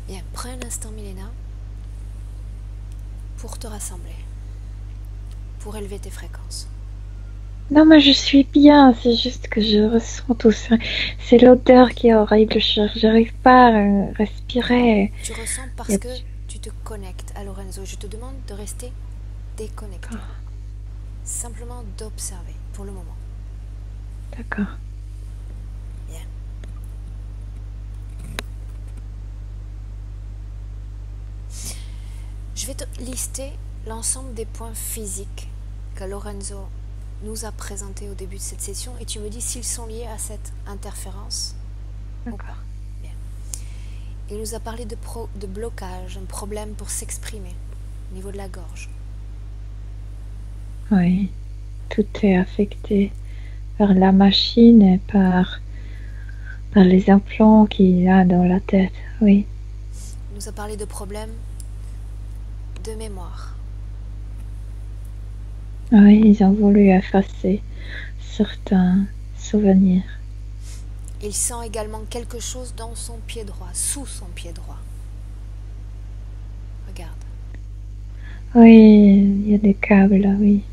Bien, prends un instant, Milena, pour te rassembler, pour élever tes fréquences. Non, mais je suis bien, c'est juste que je ressens tout ça. C'est l'odeur qui est horrible, j'arrive pas à respirer. Tu ressens parce que tu te connectes à Lorenzo. Je te demande de rester déconnecté. Simplement d'observer pour le moment. D'accord. Bien. Je vais te lister l'ensemble des points physiques que Lorenzo nous a présentés au début de cette session et tu me dis s'ils sont liés à cette interférence. D'accord. Bien. Il nous a parlé de blocage, un problème pour s'exprimer au niveau de la gorge. Oui, tout est affecté par la machine et par les implants qu'il a dans la tête, oui. Il nous a parlé de problèmes de mémoire. Oui, ils ont voulu effacer certains souvenirs. Il sent également quelque chose dans son pied droit, sous son pied droit. Regarde. Oui, il y a des câbles là, oui.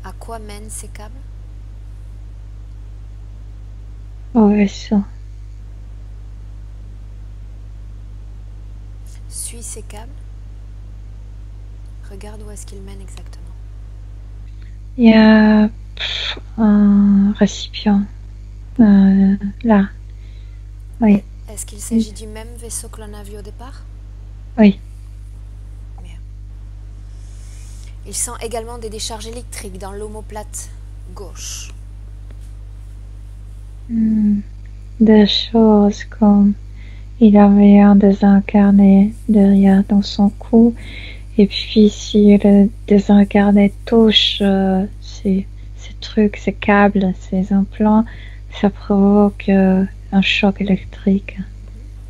À quoi mènent ces câbles? Au vaisseau. Suis ces câbles. Regarde où est-ce qu'ils mènent exactement. Il y a un récipient. Là. Oui. Est-ce qu'il s'agit du même vaisseau que l'on a vu au départ? Oui. Bien. Il sent également des décharges électriques dans l'omoplate gauche. Des choses comme il avait un désincarné derrière dans son cou. Et puis si le désincarné touche ces trucs, ces câbles, ces implants, ça provoque un choc électrique.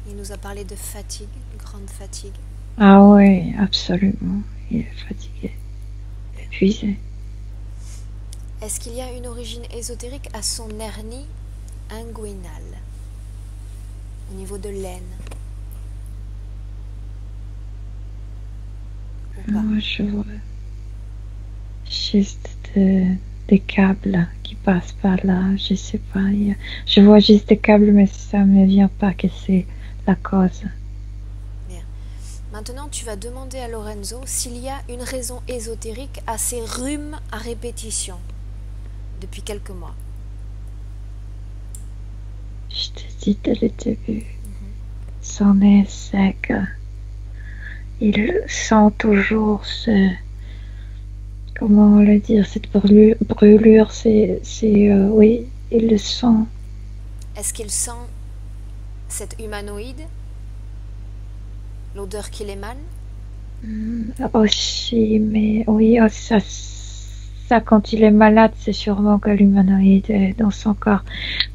Il nous a parlé de fatigue, une grande fatigue. Ah oui, absolument. Il est fatigué, épuisé. Est-ce qu'il y a une origine ésotérique à son hernie inguinale, au niveau de l'aine? Moi, je vois juste des câbles qui passent par là. Je sais pas. Je vois juste des câbles, mais ça me vient pas que c'est la cause. Bien. Maintenant, tu vas demander à Lorenzo s'il y a une raison ésotérique à ces rhumes à répétition depuis quelques mois. Je te dis dès le début, son nez sec. Il sent toujours comment le dire, cette brûlure, oui, il le sent. Est-ce qu'il sent cet humanoïde? L'odeur qu'il émane? Aussi, mais oui, ça, quand il est malade, c'est sûrement que l'humanoïde est dans son corps.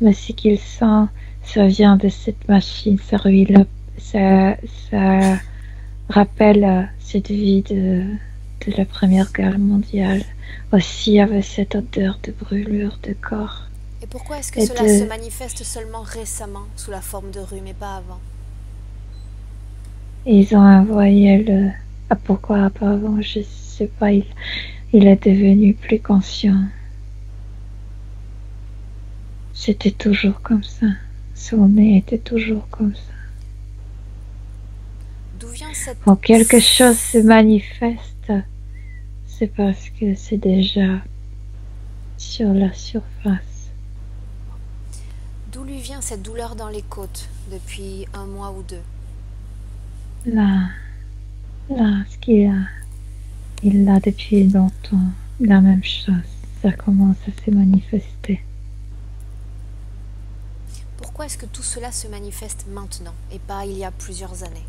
Mais ce qu'il sent, ça vient de cette machine, ça rappelle cette vie de la Première Guerre mondiale. Aussi, il y avait cette odeur de brûlure de corps. Et pourquoi est-ce que cela se manifeste seulement récemment, sous la forme de rhume et pas avant? Ils ont envoyé le... Ah, pourquoi pas avant, je sais pas, il est devenu plus conscient. C'était toujours comme ça. Son nez était toujours comme ça. D'où vient cette... Quand quelque chose se manifeste, c'est parce que c'est déjà sur la surface. D'où lui vient cette douleur dans les côtes depuis 1 mois ou 2? Là, ce qu'il a, il l'a depuis longtemps. La même chose, ça commence à se manifester. Pourquoi est-ce que tout cela se manifeste maintenant et pas il y a plusieurs années,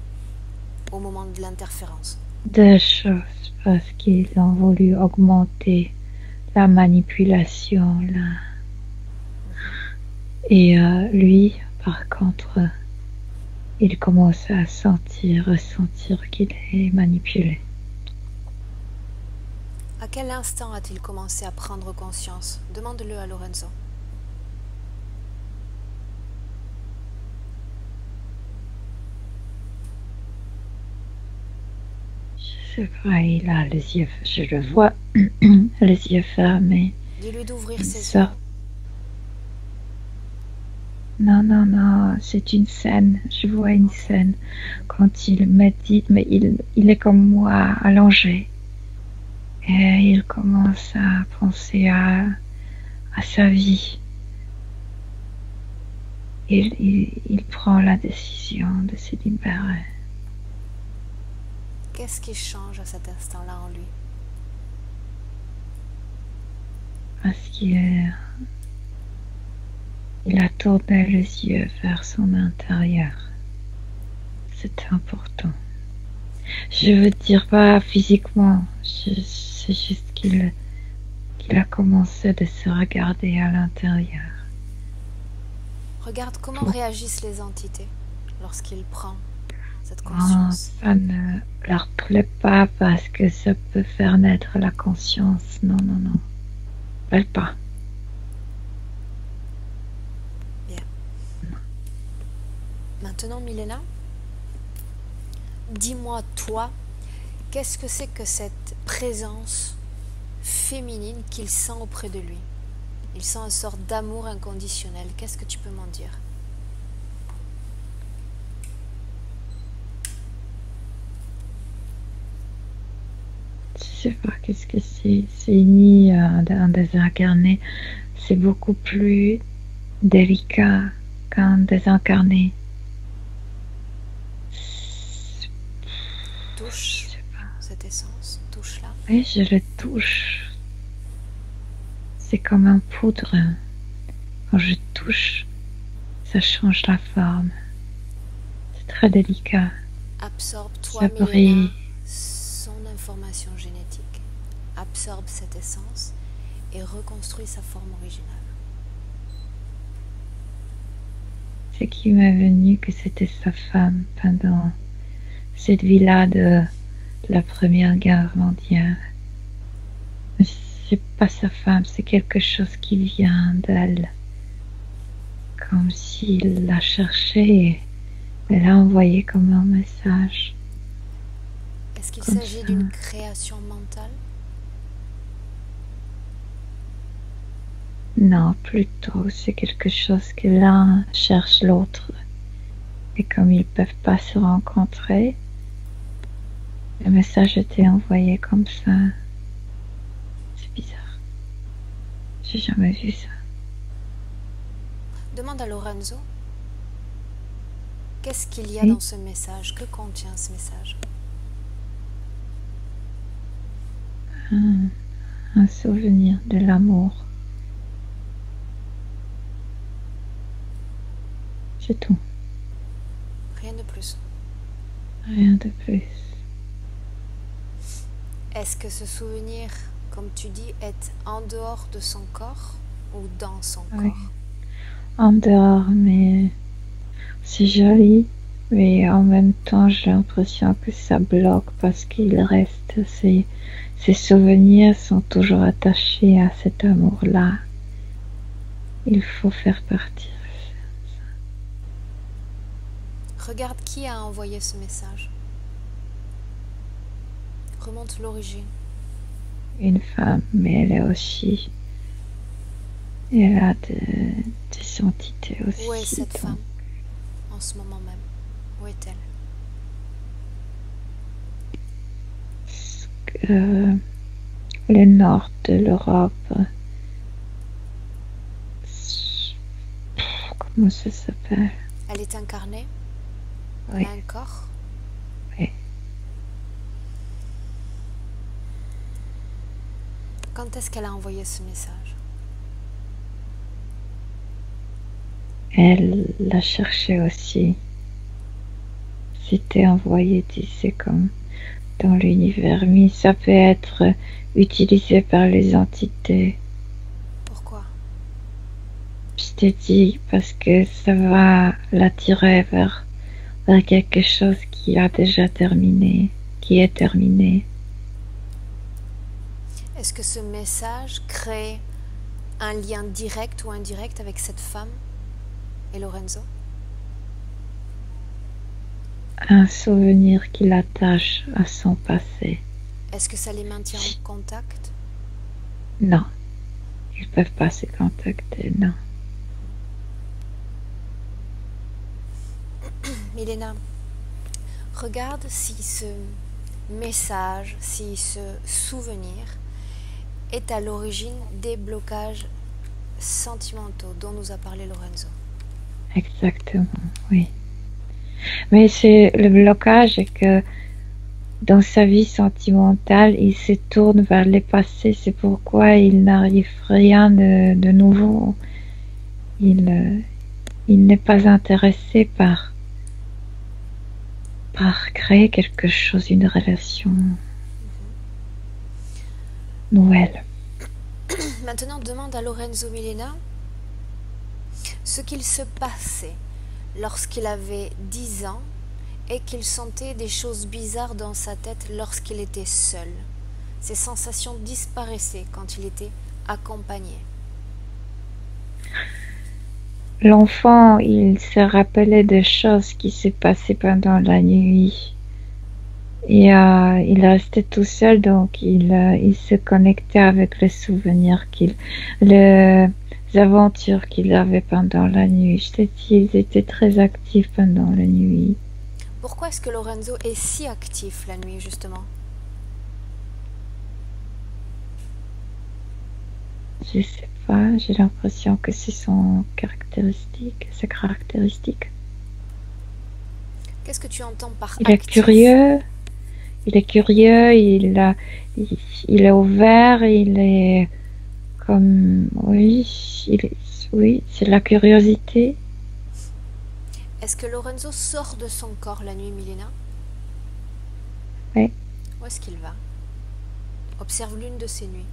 au moment de l'interférence? Deux choses, parce qu'ils ont voulu augmenter la manipulation là. Et lui, par contre, il commence à ressentir qu'il est manipulé. À quel instant a-t-il commencé à prendre conscience? Demande-le à Lorenzo. Je sais pas, il a les yeux, je le vois, les yeux fermés. Dis-lui d'ouvrir ses yeux. Non, c'est une scène, je vois une scène quand il médite, mais il est comme moi, allongé. Et il commence à penser à sa vie. Il prend la décision de se libérer. Qu'est-ce qui change à cet instant-là en lui? Parce qu'il a tourné les yeux vers son intérieur. C'est important. Je veux dire pas physiquement, c'est juste qu'il a commencé de se regarder à l'intérieur. Regarde comment réagissent les entités lorsqu'il prend cette conscience. Ça ne leur plaît pas parce que ça peut faire naître la conscience. Non. Ils veulent pas. Maintenant, Milena, dis-moi, toi, qu'est-ce que c'est que cette présence féminine qu'il sent auprès de lui? Il sent une sorte d'amour inconditionnel. Qu'est-ce que tu peux m'en dire? Je sais pas qu'est-ce que c'est. C'est ni un désincarné. C'est beaucoup plus délicat qu'un désincarné. Touche cette essence, touche-la. Oui, je le touche. C'est comme un poudre. Quand je touche, ça change la forme. C'est très délicat. Absorbe-toi, Ça Milena, brille. son information génétique. Absorbe cette essence et reconstruis sa forme originale. Ce qui m'est venu que c'était sa femme pendant cette vie-là de la Première Guerre mondiale. Mais c'est pas sa femme, c'est quelque chose qui vient d'elle. Comme s'il l'a cherché et l'a envoyé comme un message. Est-ce qu'il Comme s'agit ça. d'une création mentale? Non, plutôt c'est quelque chose que l'un cherche l'autre. Et comme ils ne peuvent pas se rencontrer, le message était envoyé comme ça. C'est bizarre. J'ai jamais vu ça. Demande à Lorenzo. Qu'est-ce qu'il y a Oui. dans ce message? Que contient ce message? Un souvenir de l'amour. C'est tout. Rien de plus. Rien de plus. Est-ce que ce souvenir, comme tu dis, est en dehors de son corps ou dans son Oui. corps? En dehors, mais c'est joli. Mais en même temps, j'ai l'impression que ça bloque parce qu'il reste. Ces souvenirs sont toujours attachés à cet amour-là. Il faut faire partir. Regarde qui a envoyé ce message. Remonte l'origine. Une femme, mais elle est aussi. Elle a des entités aussi. Où est cette donc. femme en ce moment même? Où est-elle? Le nord de l'Europe. Comment ça s'appelle? Elle est incarnée? Oui. Elle a un corps? Oui. Quand est-ce qu'elle a envoyé ce message? Elle l'a cherché aussi. C'était envoyé, tu sais, comme dans l'univers. Mais ça peut être utilisé par les entités. Pourquoi? Je t'ai dit parce que ça va l'attirer vers quelque chose qui a déjà terminé, qui est terminé. Est-ce que ce message crée un lien direct ou indirect avec cette femme et Lorenzo? Un souvenir qui l'attache à son passé. Est-ce que ça les maintient en contact? Non, ils ne peuvent pas se contacter, non. Milena, regarde si ce message, si ce souvenir est à l'origine des blocages sentimentaux dont nous a parlé Lorenzo. Exactement, oui. Mais c'est le blocage est que dans sa vie sentimentale, il se tourne vers le passé. C'est pourquoi il n'arrive rien de nouveau. Il n'est pas intéressé par créer quelque chose, une relation nouvelle. Maintenant, demande à Lorenzo Milena ce qu'il se passait lorsqu'il avait 10 ans et qu'il sentait des choses bizarres dans sa tête lorsqu'il était seul. Ses sensations disparaissaient quand il était accompagné. l'enfant, il se rappelait des choses qui s'est passées pendant la nuit. Et il restait tout seul, donc il se connectait avec les souvenirs les aventures qu'il avait pendant la nuit. Je t'ai dit, ils étaient très actifs pendant la nuit. Pourquoi est-ce que Lorenzo est si actif la nuit, justement? Je sais pas, j'ai l'impression que c'est son caractéristique, sa caractéristique. Qu'est-ce que tu entends par Il est actif? curieux, il est ouvert, il est comme, oui, c'est la curiosité. Est-ce que Lorenzo sort de son corps la nuit, Milena? Oui, Où est-ce qu'il va? Observe l'une de ces nuits.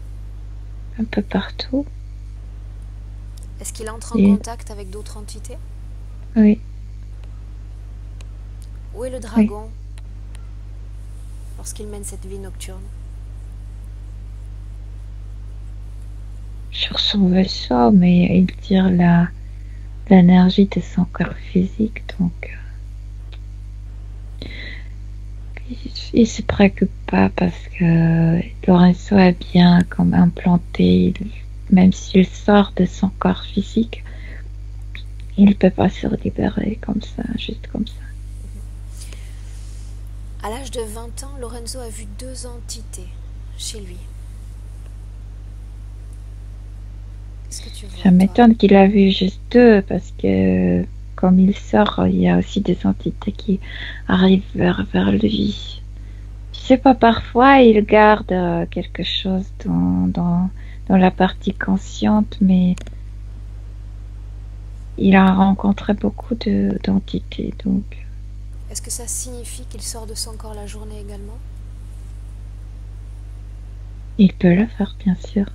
un peu partout. Est-ce qu'il entre en Et contact avec d'autres entités? oui, Où est le oui, dragon lorsqu'il mène cette vie nocturne? sur son vaisseau, mais il tire l'énergie de son corps physique, donc il se préoccupe pas parce que Lorenzo est bien comme implanté, même s'il sort de son corps physique, il peut pas se libérer comme ça, juste comme ça. À l'âge de 20 ans, Lorenzo a vu 2 entités chez lui. Qu'est-ce que tu vois, Ça toi? m'étonne qu'il a vu juste 2 parce que comme il sort, il y a aussi des entités qui arrivent vers lui. Je sais pas, parfois il garde quelque chose dans la partie consciente, mais il a rencontré beaucoup d'entités, donc Est-ce que ça signifie qu'il sort de son corps la journée également? il peut le faire, bien sûr.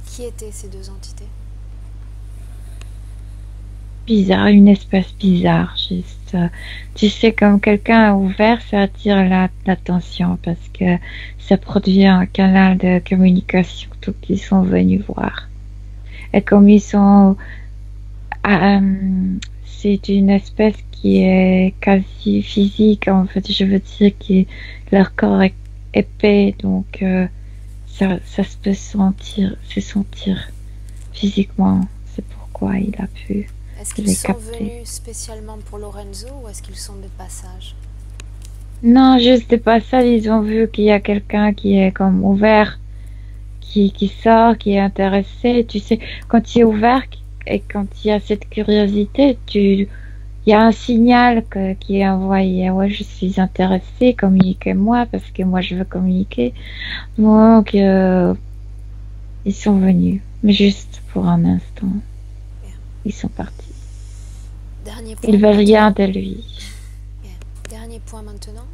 Qui étaient ces 2 entités? Bizarre, une espèce bizarre, juste. Tu sais, comme quelqu'un ouvert, ça attire l'attention parce que ça produit un canal de communication, donc ils sont venus voir. Et comme ils sont, c'est une espèce qui est quasi physique, en fait, je veux dire que leur corps est épais, donc ça se peut se sentir physiquement. C'est pourquoi il a pu Est-ce qu'ils les sont capter. venus spécialement pour Lorenzo ou est-ce qu'ils sont de passage? Non, juste de passage, ils ont vu qu'il y a quelqu'un qui est comme ouvert, qui sort, qui est intéressé. Tu sais, quand tu es ouvert et quand il y a cette curiosité, il y a un signal qui est envoyé. Ouais, je suis intéressée, communiquez-moi parce que moi je veux communiquer. Donc, ils sont venus, mais juste pour un instant. Bien. Ils sont partis. Dernier point Ils veulent rien maintenant. de lui. Bien. Dernier point maintenant.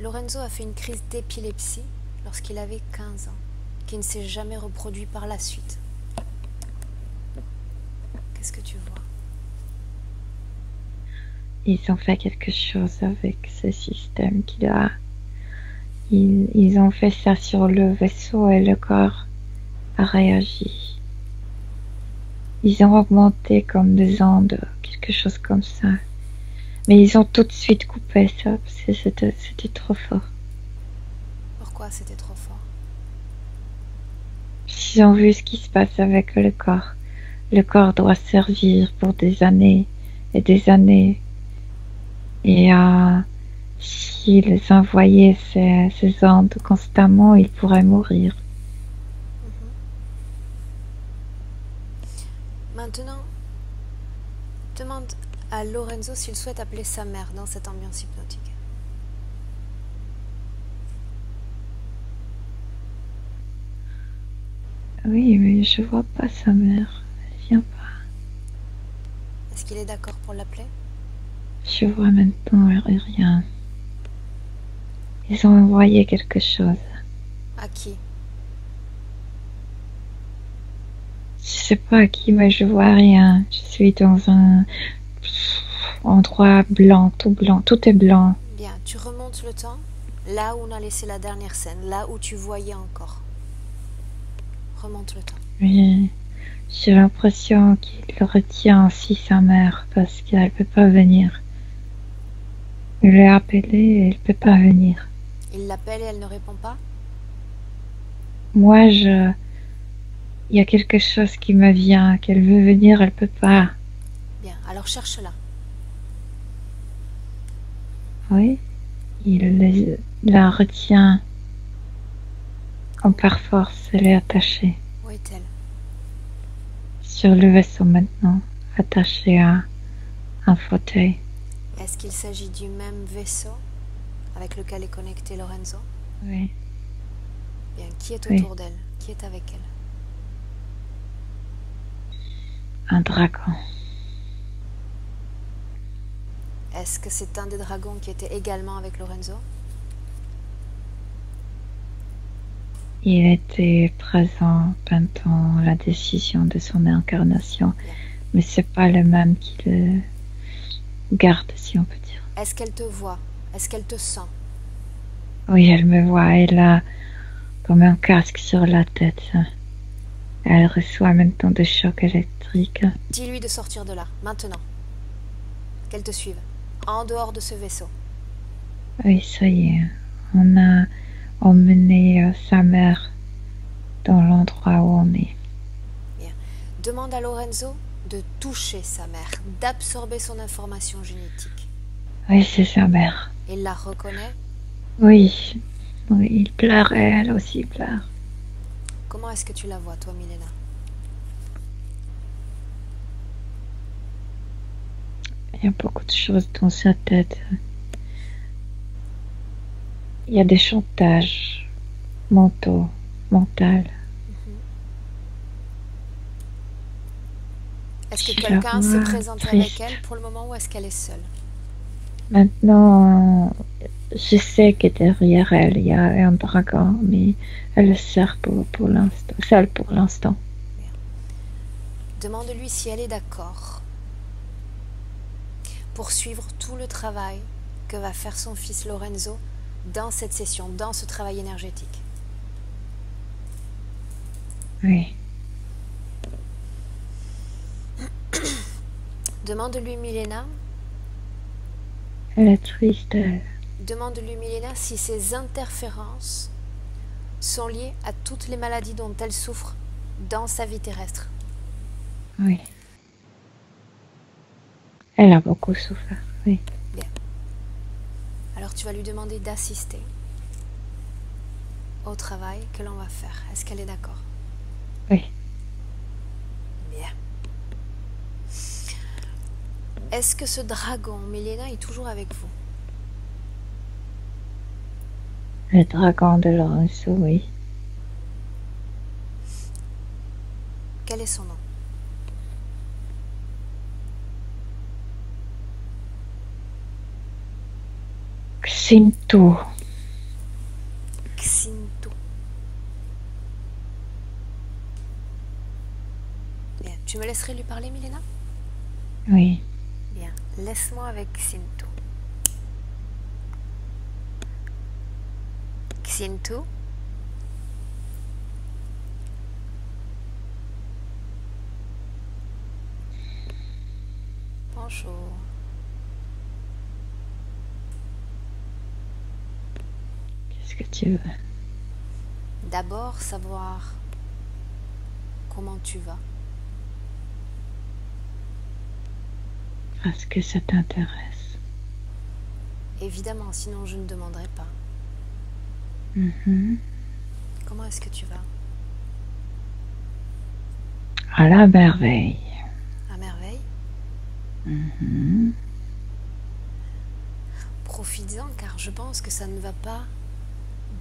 Lorenzo a fait une crise d'épilepsie lorsqu'il avait 15 ans, qui ne s'est jamais reproduit par la suite. Qu'est-ce que tu vois? Ils ont fait quelque chose avec ce système qu'il a. Ils ont fait ça sur le vaisseau et le corps a réagi. Ils ont augmenté comme des ondes, quelque chose comme ça. Mais ils ont tout de suite coupé ça parce que c'était trop fort. Pourquoi c'était trop fort? Ils ont vu ce qui se passe avec le corps. Le corps doit servir pour des années et des années. Et s'ils envoyaient ces ondes constamment, ils pourraient mourir. Maintenant, demande à Lorenzo s'il souhaite appeler sa mère dans cette ambiance hypnotique. Oui, mais je vois pas sa mère. Elle vient pas. Est-ce qu'il est d'accord pour l'appeler? Je vois maintenant rien. Ils ont envoyé quelque chose. À qui? Je sais pas à qui, mais je vois rien. Je suis dans un endroit blanc, tout est blanc. Bien, tu remontes le temps, là où on a laissé la dernière scène, là où tu voyais encore. Remonte le temps. Oui, J'ai l'impression qu'il retient aussi sa mère parce qu'elle peut pas venir. Je l'ai appelée et elle peut pas venir. Il l'appelle et elle ne répond pas? Moi, il y a quelque chose qui me vient, qu'elle veut venir, elle peut pas. Bien, alors cherche-la. Oui, la retient comme par force, elle est attachée. Où est-elle? Sur le vaisseau maintenant, attachée à un fauteuil. Est-ce qu'il s'agit du même vaisseau avec lequel est connecté Lorenzo? Oui, Bien, qui est oui, autour d'elle? Qui est avec elle? un dragon. Est-ce que c'est un des dragons qui était également avec Lorenzo? Il était présent pendant la décision de son incarnation, Bien. mais c'est pas le même qui le garde, si on peut dire. Est-ce qu'elle te voit? Est-ce qu'elle te sent? Oui, elle me voit, elle a comme un casque sur la tête. Elle reçoit maintenant des chocs électriques. Dis-lui de sortir de là, maintenant. Qu'elle te suive, en dehors de ce vaisseau. Oui, ça y est, on a emmené sa mère dans l'endroit où on est. Bien. Demande à Lorenzo de toucher sa mère, d'absorber son information génétique. Oui, c'est sa mère. Il la reconnaît. Oui, oui, il pleure et elle aussi pleure. Comment est-ce que tu la vois, toi, Milena? Il y a beaucoup de choses dans sa tête. Il y a des chantages mentaux, mentaux. Est-ce que Je la quelqu'un s'est vois présenté avec triste. elle pour le moment ou est-ce qu'elle est seule? Maintenant, je sais que derrière elle, il y a un dragon, mais elle le sert pour l'instant, seule pour l'instant. Demande-lui si elle est d'accord pour suivre tout le travail que va faire son fils Lorenzo dans cette session, dans ce travail énergétique. Oui, Demande-lui, Milena, elle est triste, elle. demande-lui, Milena, si ces interférences sont liées à toutes les maladies dont elle souffre dans sa vie terrestre. Oui. Elle a beaucoup souffert, oui. Bien. Alors tu vas lui demander d'assister au travail que l'on va faire. Est-ce qu'elle est d'accord? Oui. Bien. Est-ce que ce dragon, Milena, est toujours avec vous? Le dragon de Lorenzo, oui. Quel est son nom? Xintu. Xintu. Bien. Tu me laisserais lui parler, Milena? Oui. Bien. Laisse-moi avec Xintu. Xintu. Bonjour. Qu'est-ce que tu veux? D'abord, savoir comment tu vas. Parce que ça t'intéresse. Évidemment, sinon je ne demanderai pas. Comment est-ce que tu vas? À la merveille. À merveille? Profites-en car je pense que ça ne va pas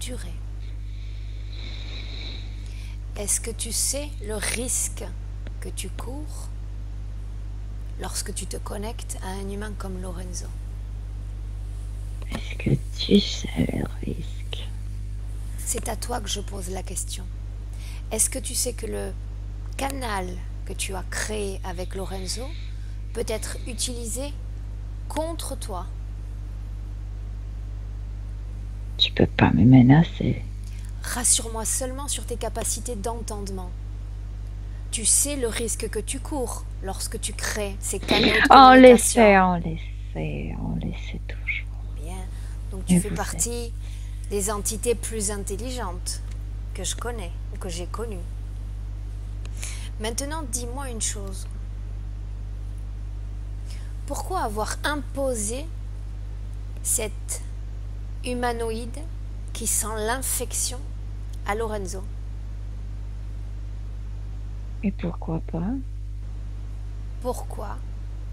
durer. Est-ce que tu sais le risque que tu cours lorsque tu te connectes à un humain comme Lorenzo? Est-ce que tu sais le risque? C'est à toi que je pose la question. Est-ce que tu sais que le canal que tu as créé avec Lorenzo peut être utilisé contre toi? Tu peux pas me menacer. Rassure-moi seulement sur tes capacités d'entendement. Tu sais le risque que tu cours lorsque tu crées ces canaux de On le communication. sait, on le sait toujours. Bien. Donc tu Mais fais vous partie des entités plus intelligentes que je connais ou que j'ai connues. Maintenant, dis-moi une chose. Pourquoi avoir imposé cette humanoïde qui sent l'infection à Lorenzo? Et pourquoi pas? Pourquoi?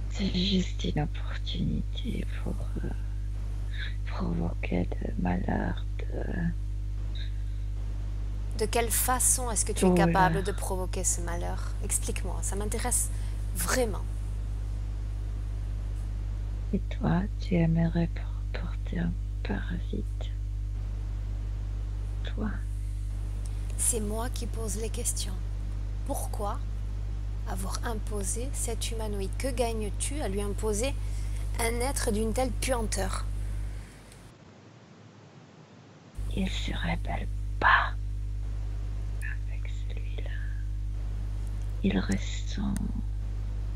C'est juste une opportunité pour provoquer de malheur, De quelle façon est-ce que tu es capable de provoquer ce malheur? Explique-moi, ça m'intéresse vraiment. Et toi, tu aimerais porter un parasite? Toi? C'est moi qui pose les questions. Pourquoi avoir imposé cet humanoïde? Que gagnes-tu à lui imposer un être d'une telle puanteur? Il se rebelle pas avec celui-là. Il ressent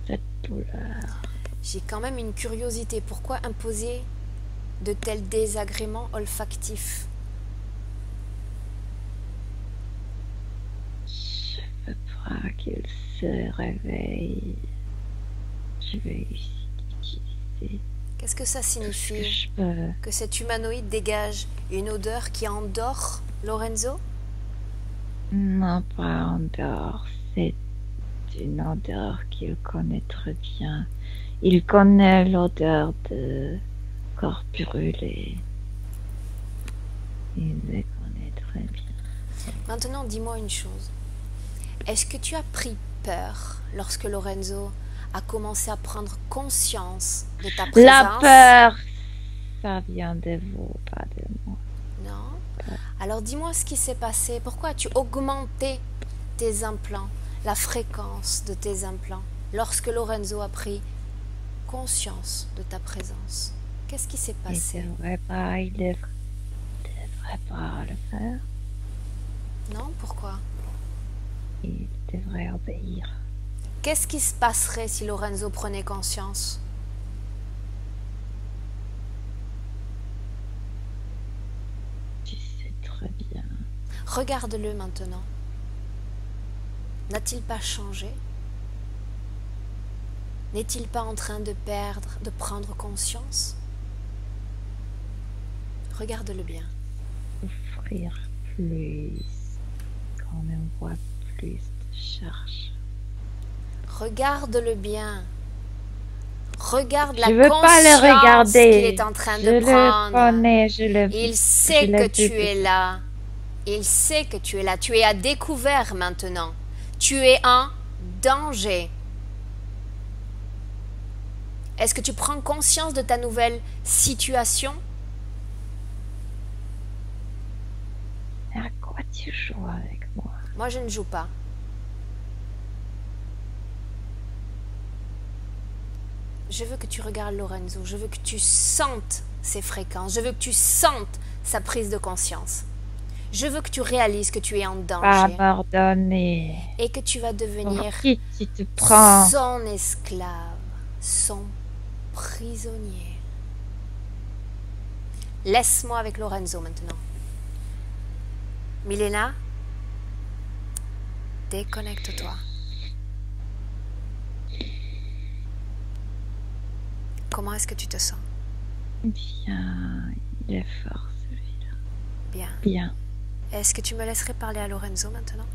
cette douleur. J'ai quand même une curiosité. Pourquoi imposer de tels désagréments olfactifs? Je veux pas qu'il se réveille. Je vais utiliser. Qu'est-ce que ça signifie? Je peux. Que cet humanoïde dégage une odeur qui endort Lorenzo? Non, pas en dehors. C'est une odeur qu'il connaît très bien. Il connaît l'odeur de corps brûlé. Il le connaît très bien. Maintenant, dis-moi une chose. Est-ce que tu as pris peur lorsque Lorenzo a commencé à prendre conscience de ta présence? La peur, ça vient de vous, pas de moi. Non? Alors dis-moi ce qui s'est passé. Pourquoi as-tu augmenté tes implants, la fréquence de tes implants, lorsque Lorenzo a pris conscience de ta présence? Qu'est-ce qui s'est passé? Il devrait pas le faire. Non? Pourquoi? Il devrait obéir. Qu'est-ce qui se passerait si Lorenzo prenait conscience? Tu sais très bien. Regarde-le maintenant. N'a-t-il pas changé? N'est-il pas en train de prendre conscience? Regarde-le bien. Offrir plus. Quand on voit plus de charge. Regarde-le bien. Regarde la Je veux pas le conscience regarder. qu'il est en train de prendre. Je le connais, je le Il sait que tu es là. Il sait que tu es là. Tu es à découvert maintenant. Tu es en danger. Est-ce que tu prends conscience de ta nouvelle situation? À quoi tu joues avec moi? Moi, je ne joue pas. Je veux que tu regardes Lorenzo. Je veux que tu sentes ses fréquences. Je veux que tu sentes sa prise de conscience. Je veux que tu réalises que tu es en danger. Pas abandonner. Et que tu vas devenir Pour qui tu te prends? son esclave, son prisonnier. Laisse-moi avec Lorenzo maintenant. Milena, déconnecte-toi. Comment est-ce que tu te sens? Bien, il est fort celui-là. Bien. Bien. Est-ce que tu me laisserais parler à Lorenzo maintenant?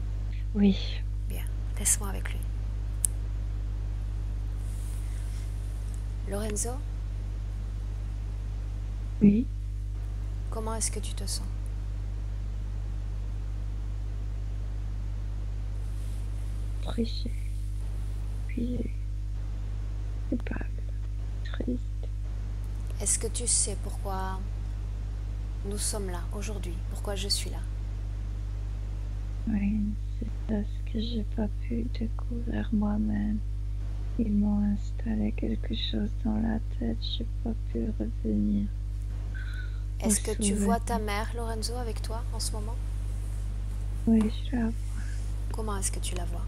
Oui. Bien, laisse-moi avec lui. Lorenzo? Oui. Comment est-ce que tu te sens? Triché. Puis coupable. Triste. Est-ce que tu sais pourquoi nous sommes là aujourd'hui? Pourquoi je suis là? Oui, c'est parce que j'ai pas pu découvrir moi-même. Ils m'ont installé quelque chose dans la tête, j'ai pas pu revenir. Est-ce que tu vois ta mère, Lorenzo, avec toi en ce moment? Oui, je la vois. Comment est-ce que tu la vois?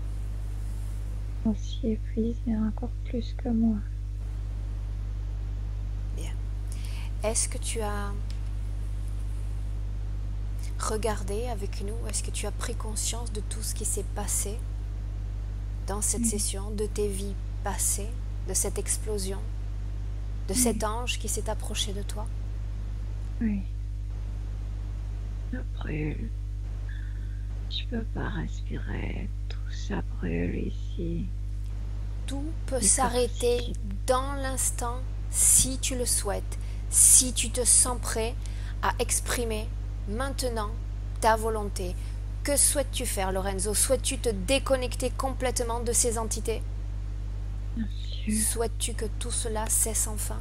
aussi épuisé encore plus que moi. Bien. Est-ce que tu as regardé avec nous, est-ce que tu as pris conscience de tout ce qui s'est passé dans cette session, de tes vies passées, de cette explosion, de cet ange qui s'est approché de toi? Oui. Ça brûle. Je peux pas respirer. Tout ça brûle ici. Tout peut s'arrêter dans l'instant si tu le souhaites, si tu te sens prêt à exprimer maintenant ta volonté. Que souhaites-tu faire, Lorenzo? Souhaites-tu te déconnecter complètement de ces entités? Bien sûr. Souhaites-tu que tout cela cesse enfin?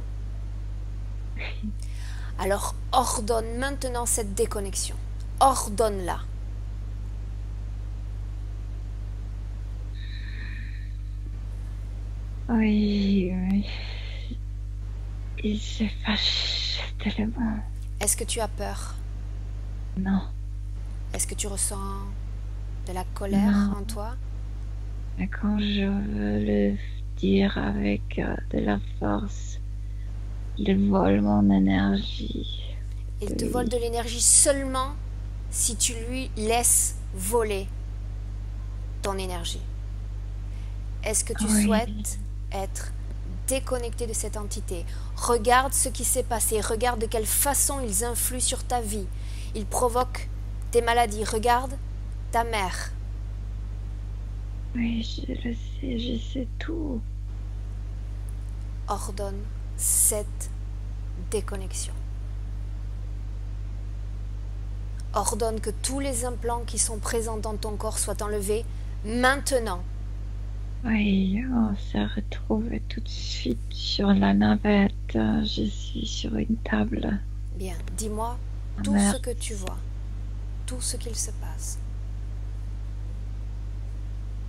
Alors ordonne maintenant cette déconnexion. Ordonne-la. Oui, oui. Il se fâche tellement. Est-ce que tu as peur? Non. Est-ce que tu ressens de la colère en toi? Mais quand je veux le dire avec de la force, il vole mon énergie. Il te vole de l'énergie seulement si tu lui laisses voler ton énergie. Est-ce que tu souhaites être déconnecté de cette entité? Regarde ce qui s'est passé, regarde de quelle façon ils influent sur ta vie. Ils provoquent des maladies. Regarde ta mère. Oui, je le sais, je sais tout. Ordonne cette déconnexion. Ordonne que tous les implants qui sont présents dans ton corps soient enlevés maintenant. Oui, on se retrouve tout de suite sur la navette. Je suis sur une table. Bien, dis-moi tout ce que tu vois, tout ce qu'il se passe.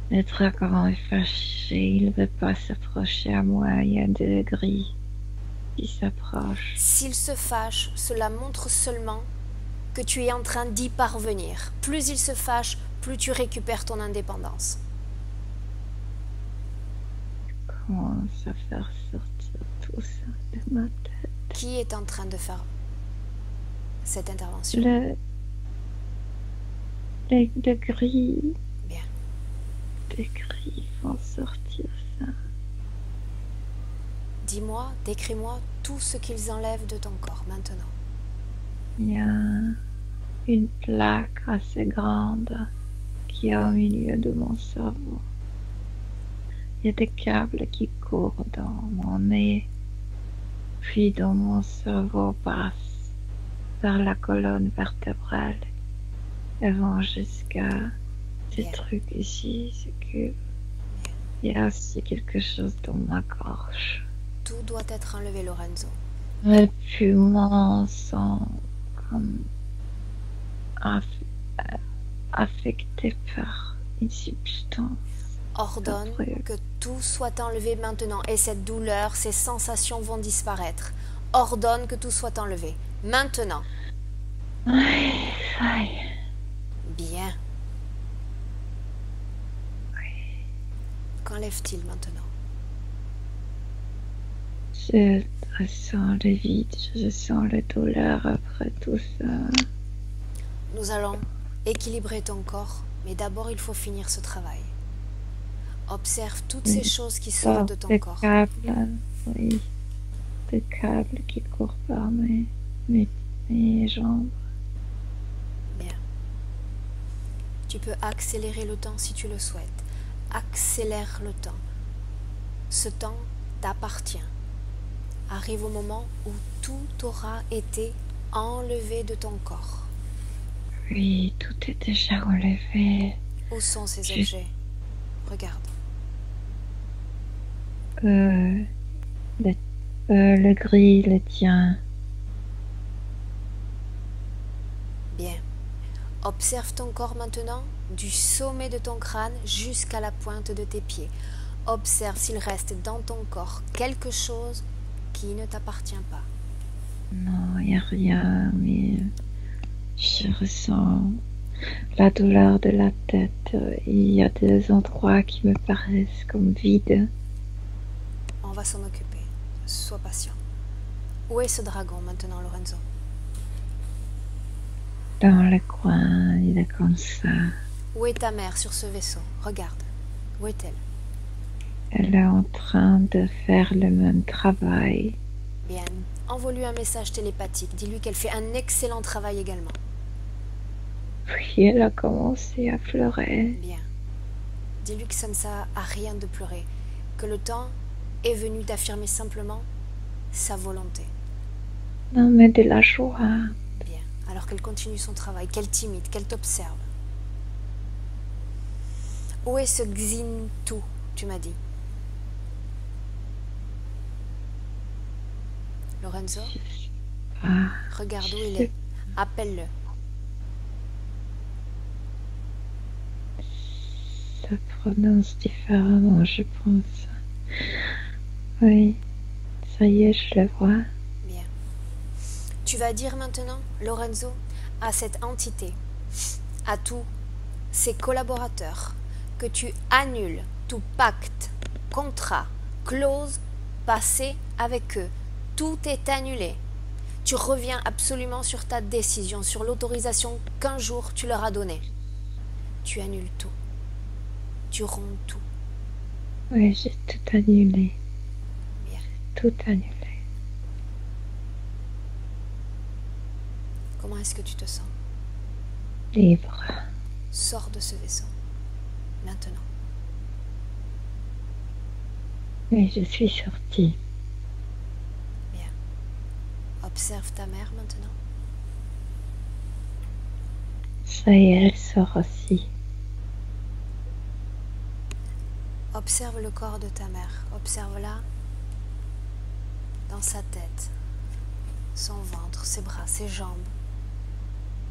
Le dragon est fâché, il ne veut pas s'approcher à moi. Il y a deux gris qui s'approchent. S'il se fâche, cela montre seulement que tu es en train d'y parvenir. Plus il se fâche, plus tu récupères ton indépendance. Commence à faire sortir tout ça de ma tête. Qui est en train de faire cette intervention? Les gris. Bien. Les gris vont sortir ça. Dis-moi, décris-moi tout ce qu'ils enlèvent de ton corps maintenant. Il y a une plaque assez grande qui est au milieu de mon cerveau. Il y a des câbles qui courent dans mon nez, puis dans mon cerveau passe vers la colonne vertébrale et vont jusqu'à ces trucs ici, ces cubes. Il y a aussi quelque chose dans ma gorge. Tout doit être enlevé, Lorenzo. Mes poumons sont comme affectés par une substance. Ordonne que tout soit enlevé maintenant et cette douleur, ces sensations vont disparaître. Ordonne que tout soit enlevé maintenant. Oui. Bien. Oui. Qu'enlève-t-il maintenant? Je ressens le vide, je sens la douleur après tout ça. Nous allons équilibrer ton corps, mais d'abord il faut finir ce travail. Observe toutes ces choses qui sortent de ton corps. Oui, des câbles qui courent par mes jambes. Bien. Tu peux accélérer le temps si tu le souhaites. Accélère le temps. Ce temps t'appartient. Arrive au moment où tout aura été enlevé de ton corps. Oui, tout est déjà enlevé. Où sont ces objets? Regarde. Le gris, le tien. Bien. Observe ton corps maintenant, du sommet de ton crâne jusqu'à la pointe de tes pieds. Observe s'il reste dans ton corps quelque chose qui ne t'appartient pas. Non, il n'y a rien, mais je ressens la douleur de la tête. Il y a des endroits qui me paraissent comme vides. On va s'en occuper. Sois patient. Où est ce dragon maintenant, Lorenzo? Dans le coin, il est comme ça. Où est ta mère sur ce vaisseau? Regarde. Où est-elle? Elle est en train de faire le même travail. Bien. Envoie-lui un message télépathique. Dis-lui qu'elle fait un excellent travail également. Puis elle a commencé à pleurer. Bien. Dis-lui que ça ne sert à rien de pleurer. Que le temps est venu d'affirmer simplement sa volonté. Non, mais de la joie. Bien. Alors qu'elle continue son travail, qu'elle t'imite, qu'elle t'observe. Où est ce Xintu, tu m'as dit? Lorenzo, Ah, regarde où je il sais est. Appelle-le. Ça prononce différemment, je pense. Oui, ça y est, je le vois. Bien. Tu vas dire maintenant, Lorenzo, à cette entité, à tous ses collaborateurs, que tu annules tout pacte, contrat, clause passée avec eux. Tout est annulé. Tu reviens absolument sur ta décision, sur l'autorisation qu'un jour tu leur as donnée. Tu annules tout. Tu romps tout. Oui, j'ai tout annulé. Bien. Tout annulé. Comment est-ce que tu te sens? Libre. Sors de ce vaisseau. Maintenant. Oui, je suis sortie. Bien. Observe ta mère maintenant. Ça y est, elle sort aussi. Observe le corps de ta mère. Observe-la dans sa tête, son ventre, ses bras, ses jambes,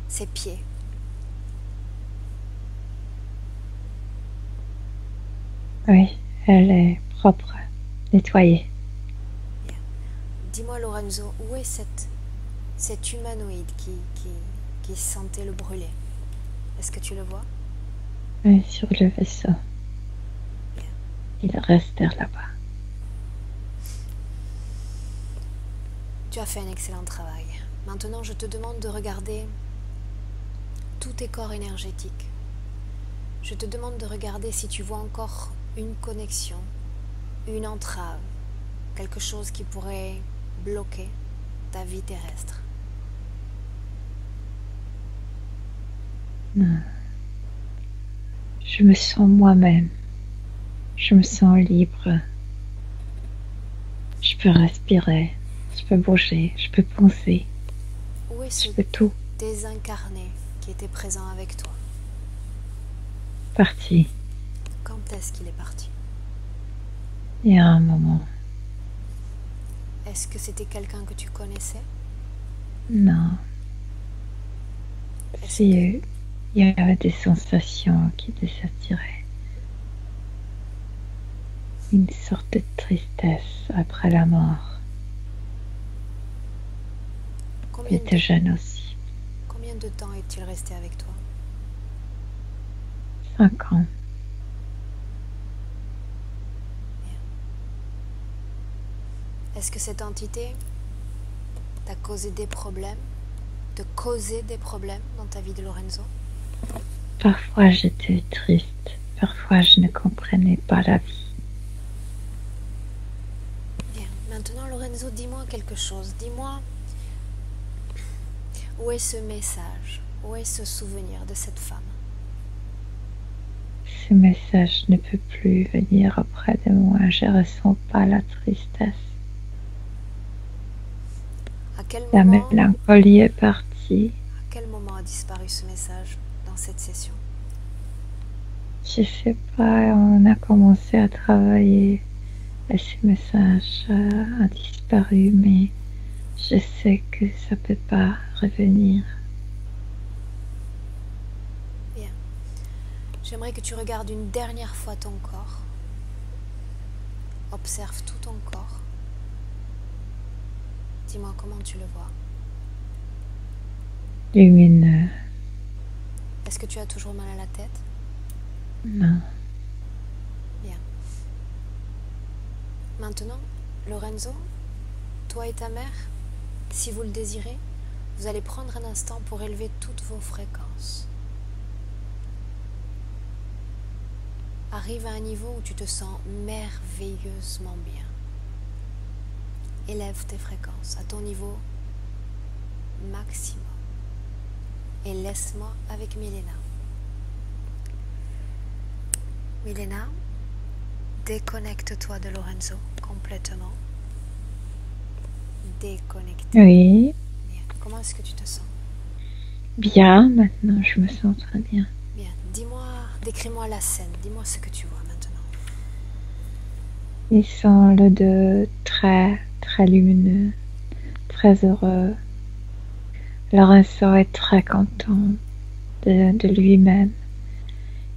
ses pieds. Oui, elle est propre, nettoyée. Bien. Dis-moi, Lorenzo, où est cet humanoïde qui sentait le brûler? Est-ce que tu le vois? Oui, sur le vaisseau. Bien. Il reste là-bas. Tu as fait un excellent travail. Maintenant, je te demande de regarder tous tes corps énergétiques. Je te demande de regarder si tu vois encore une connexion, une entrave, quelque chose qui pourrait bloquer ta vie terrestre. Non. Je me sens moi-même. Je me sens libre. Je peux respirer. Je peux bouger. Je peux penser. Où est ce Je peux tout. désincarné qui était présent avec toi? Parti. Quand est-ce qu'il est parti? Il y a un moment. Est-ce que c'était quelqu'un que tu connaissais? Non. Est-ce Il y avait des sensations qui les attiraient. Une sorte de tristesse après la mort. Combien J'étais jeune aussi. combien de temps est-il resté avec toi? 5 ans. Est-ce que cette entité t'a causé des problèmes? Te causait des problèmes dans ta vie de Lorenzo? Parfois j'étais triste. Parfois je ne comprenais pas la vie. Bien. Maintenant, Lorenzo, dis-moi quelque chose. Dis-moi, où est ce message? Où est ce souvenir de cette femme? Ce message ne peut plus venir auprès de moi. Je ne ressens pas la tristesse. À quel La moment, mélancolie est partie. à quel moment a disparu ce message dans cette session? Je sais pas, on a commencé à travailler et ce message a disparu, mais je sais que ça peut pas revenir. Bien. J'aimerais que tu regardes une dernière fois ton corps. Observe tout ton corps. Dis-moi comment tu le vois. Lumineux, Est-ce que tu as toujours mal à la tête? Non. Bien. Maintenant, Lorenzo, toi et ta mère, si vous le désirez, vous allez prendre un instant pour élever toutes vos fréquences. Arrive à un niveau où tu te sens merveilleusement bien. Élève tes fréquences à ton niveau maximum. Et laisse-moi avec Milena. Milena, déconnecte-toi de Lorenzo complètement. Déconnecte. Oui. Bien. Comment est-ce que tu te sens? Bien, maintenant je me sens très bien. Bien. Dis-moi, décris-moi la scène. Dis-moi ce que tu vois maintenant. Ils sont les deux très, très lumineux, très heureux. Lorenzo est très content de lui-même.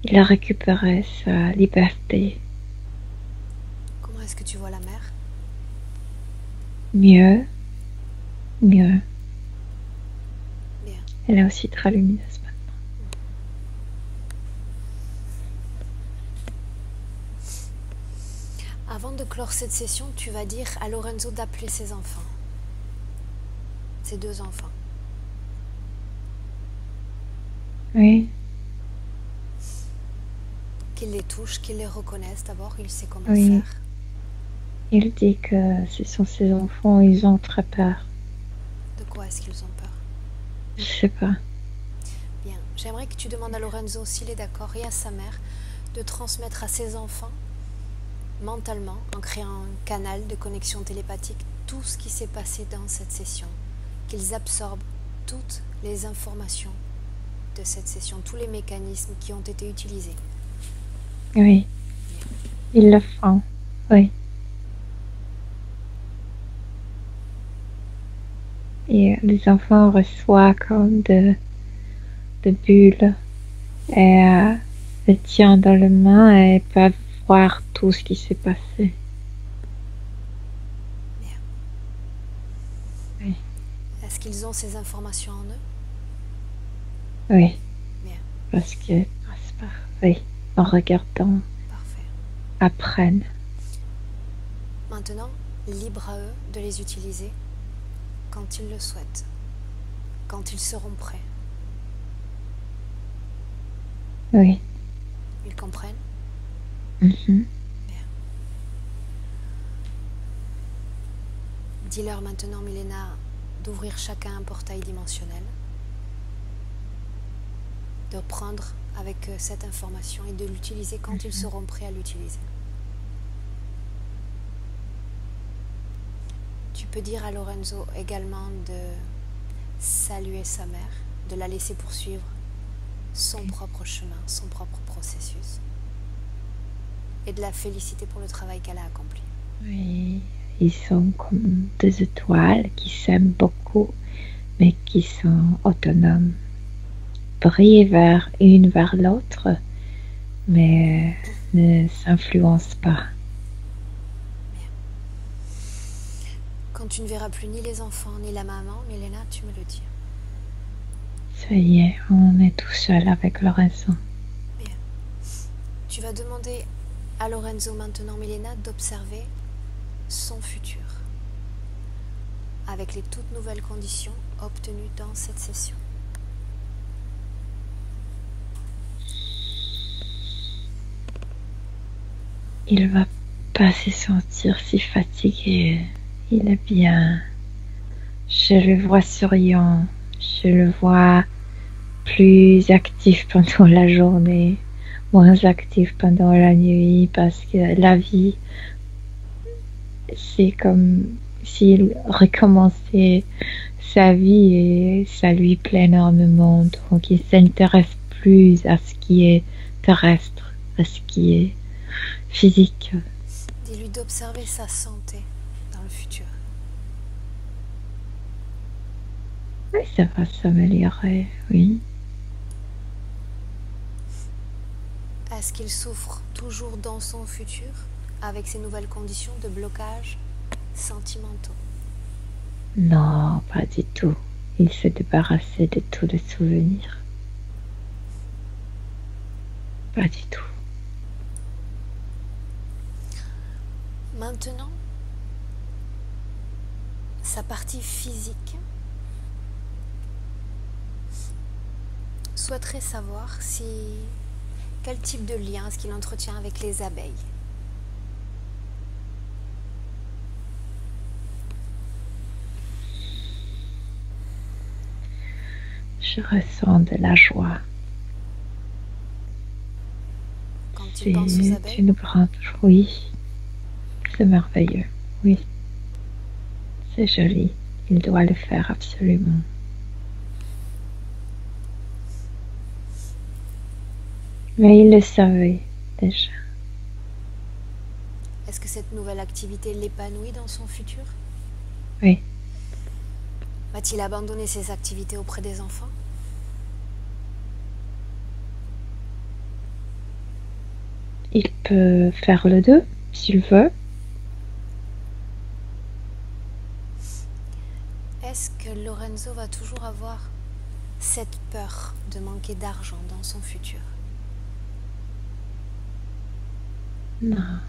Il a récupéré sa liberté. Comment est-ce que tu vois la mère? Mieux. Bien. Elle est aussi très lumineuse maintenant. Avant de clore cette session, tu vas dire à Lorenzo d'appeler ses enfants. Ses deux enfants. Oui, Qu'il les touche, qu'il les reconnaisse d'abord, il sait comment Oui. faire. il dit que ce sont ses enfants, ils ont très peur. De quoi est-ce qu'ils ont peur? Je sais pas. Bien, j'aimerais que tu demandes à Lorenzo s'il est d'accord et à sa mère de transmettre à ses enfants, mentalement, en créant un canal de connexion télépathique, tout ce qui s'est passé dans cette session. Qu'ils absorbent toutes les informations de cette session, tous les mécanismes qui ont été utilisés. Oui, ils le font. Oui. Et les enfants reçoivent comme de bulles et le tiennent dans les mains et peuvent voir tout ce qui s'est passé. Est-ce qu'ils ont ces informations en eux? Oui. Bien. Parce que, oui, en regardant, Parfait. apprennent. Maintenant, libre à eux de les utiliser quand ils le souhaitent, quand ils seront prêts. Oui. Ils comprennent? Mhm. Dis-leur maintenant, Milena, d'ouvrir chacun un portail dimensionnel, de prendre avec cette information et de l'utiliser quand ils seront prêts à l'utiliser. Tu peux dire à Lorenzo également de saluer sa mère, de la laisser poursuivre son propre chemin, son propre processus, et de la féliciter pour le travail qu'elle a accompli. Oui, ils sont comme des étoiles qui s'aiment beaucoup, mais qui sont autonomes. Brillent une vers l'autre, mais ne s'influencent pas. Quand tu ne verras plus ni les enfants ni la maman, Milena, tu me le dis. Ça y est, on est tout seul avec Lorenzo. Bien. Tu vas demander à Lorenzo maintenant, Milena, d'observer son futur avec les toutes nouvelles conditions obtenues dans cette session. Il va pas se sentir si fatigué. Il est bien. Je le vois souriant. Je le vois plus actif pendant la journée, moins actif pendant la nuit, parce que la vie, c'est comme s'il recommençait sa vie et ça lui plaît énormément. Donc il s'intéresse plus à ce qui est terrestre, à ce qui est physique. Dis-lui d'observer sa santé dans le futur. Oui, ça va s'améliorer, oui. Est-ce qu'il souffre toujours dans son futur avec ces nouvelles conditions de blocage sentimentaux? Non, pas du tout. Il s'est débarrassé de tous les souvenirs. Pas du tout. Maintenant, sa partie physique souhaiterait savoir quel type de lien est-ce qu'il entretient avec les abeilles. Je ressens de la joie. Quand tu penses aux abeilles, C'est une grande... Oui, c'est merveilleux. Oui, c'est joli. Il doit le faire absolument. Mais il le savait déjà. est-ce que cette nouvelle activité l'épanouit dans son futur? Oui. Va-t-il abandonner ses activités auprès des enfants? Il peut faire le deux, s'il veut. Est-ce que Lorenzo va toujours avoir cette peur de manquer d'argent dans son futur? Non.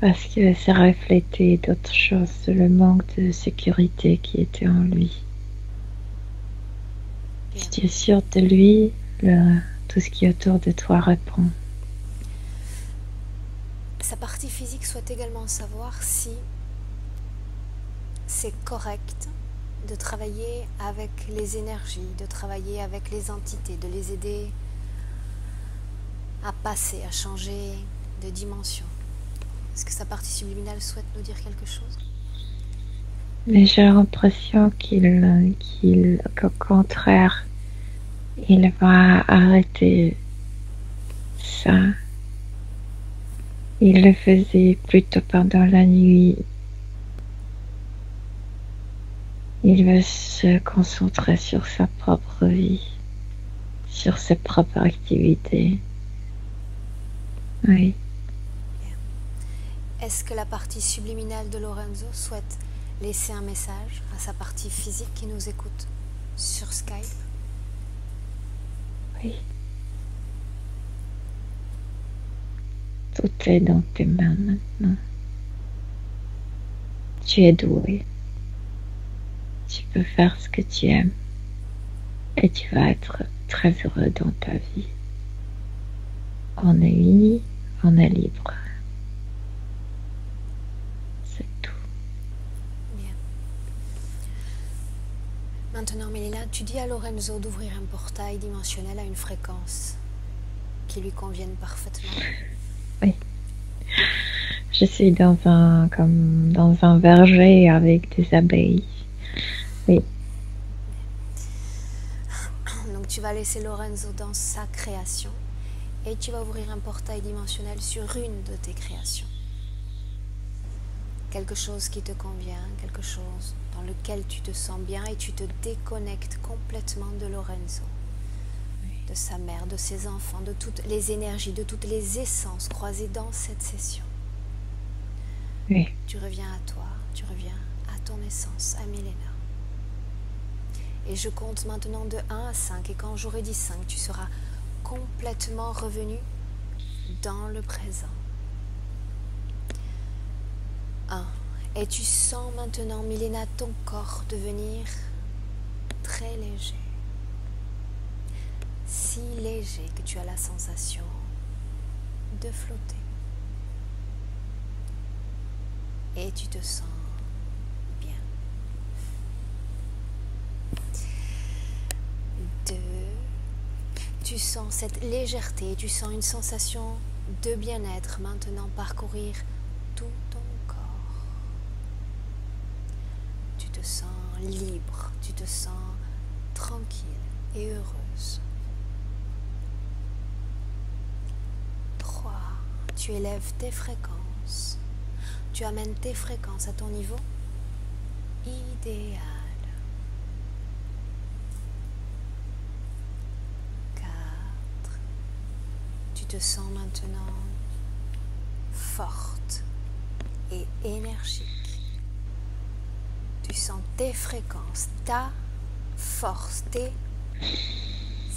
Parce que ça reflétait d'autres choses, le manque de sécurité qui était en lui. Bien. Si tu es sûr de lui, tout ce qui est autour de toi répond. Sa partie physique souhaite également savoir si c'est correct de travailler avec les énergies, de travailler avec les entités, de les aider à passer, à changer de dimension. Est-ce que sa partie subliminale souhaite nous dire quelque chose? Mais j'ai l'impression qu'au contraire, il va arrêter ça. Il le faisait plutôt pendant la nuit. Il va se concentrer sur sa propre vie, sur ses propres activités. Oui. Est-ce que la partie subliminale de Lorenzo souhaite laisser un message à sa partie physique qui nous écoute sur Skype? Oui. Tout est dans tes mains maintenant. Tu es doué. Tu peux faire ce que tu aimes. Et tu vas être très heureux dans ta vie. On est unis, on est libre. C'est tout. Bien. Maintenant, Mélina, tu dis à Lorenzo d'ouvrir un portail dimensionnel à une fréquence qui lui convienne parfaitement. Oui. Je suis dans un verger avec des abeilles. Oui. Donc tu vas laisser Lorenzo dans sa création et tu vas ouvrir un portail dimensionnel sur une de tes créations. Quelque chose qui te convient, quelque chose dans lequel tu te sens bien et tu te déconnectes complètement de Lorenzo, de sa mère, de ses enfants, de toutes les énergies, de toutes les essences croisées dans cette session. Oui. Tu reviens à toi, tu reviens à ton essence, à Milena. Et je compte maintenant de 1 à 5 et quand j'aurai dit 5, tu seras complètement revenu dans le présent. 1. Et tu sens maintenant, Milena, ton corps devenir très léger. Si léger que tu as la sensation de flotter. Et tu te sens bien. 2. Tu sens cette légèreté, tu sens une sensation de bien-être maintenant parcourir tout ton corps. Tu te sens libre, tu te sens tranquille et heureuse. 3. Tu élèves tes fréquences. Tu amènes tes fréquences à ton niveau idéal. 4. Tu te sens maintenant forte et énergique. Tu sens tes fréquences, ta force, tes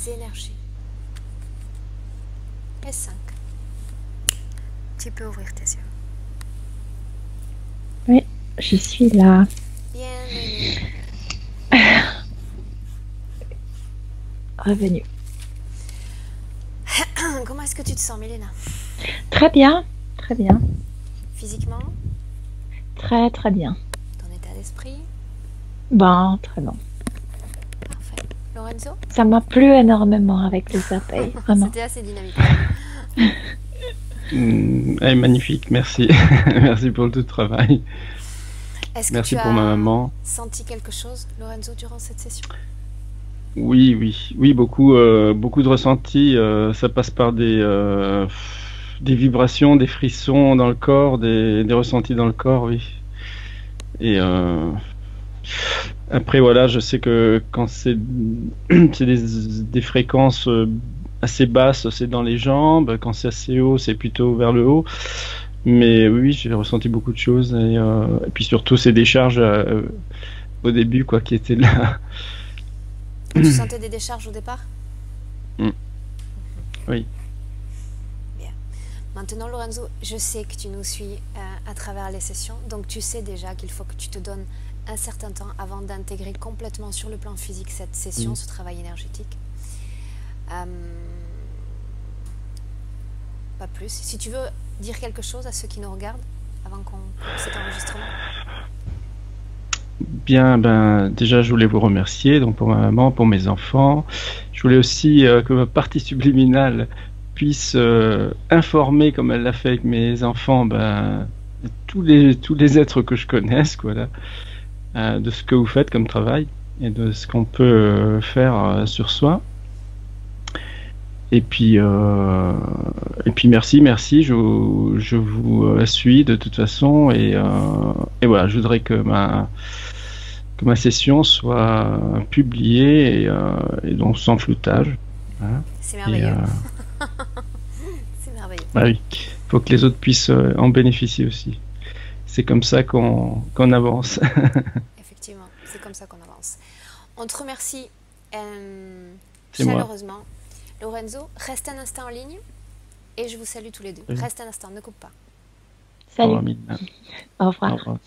énergies et 5. Tu peux ouvrir tes yeux. Oui, je suis là. Bienvenue. Revenu. Comment est-ce que tu te sens, Milena? Très bien, très bien. Physiquement? Très très bien. Ton état d'esprit? Bon, très bon. Parfait. Lorenzo? Ça m'a plu énormément avec les abeilles, vraiment. C'était assez dynamique. Magnifique, merci. Merci pour tout le travail. Est-ce que Merci tu pour ma as maman. senti quelque chose, Lorenzo, durant cette session? Oui, beaucoup, beaucoup de ressentis. Ça passe par des vibrations, des frissons dans le corps, des ressentis dans le corps, oui. Et après, voilà, je sais que quand c'est des fréquences assez basses, c'est dans les jambes. Quand c'est assez haut, c'est plutôt vers le haut. Mais oui, j'ai ressenti beaucoup de choses. Et puis surtout, ces décharges au début, quoi, qui étaient là. Tu sentais des décharges au départ? Oui. Bien. Maintenant, Lorenzo, je sais que tu nous suis à travers les sessions, donc tu sais déjà qu'il faut que tu te donnes un certain temps avant d'intégrer complètement sur le plan physique cette session, ce travail énergétique. Pas plus. Si tu veux dire quelque chose à ceux qui nous regardent avant qu'on coupe cet enregistrement. Bien, déjà, je voulais vous remercier donc pour ma maman, pour mes enfants. Je voulais aussi que ma partie subliminale puisse informer, comme elle l'a fait avec mes enfants, tous les êtres que je connaisse, quoi, là, de ce que vous faites comme travail et de ce qu'on peut faire sur soi. Et puis merci, je vous suis de toute façon et voilà, je voudrais que ma session soit publiée et donc sans floutage. Voilà. C'est merveilleux. C'est merveilleux. Bah oui, faut que les autres puissent en bénéficier aussi. C'est comme ça qu'on avance. Effectivement, c'est comme ça qu'on avance. On te remercie C'est moi. chaleureusement. Lorenzo, reste un instant en ligne et je vous salue tous les deux. Oui. Reste un instant, ne coupe pas. Salut. Au revoir, Mylène. Au revoir. Au revoir.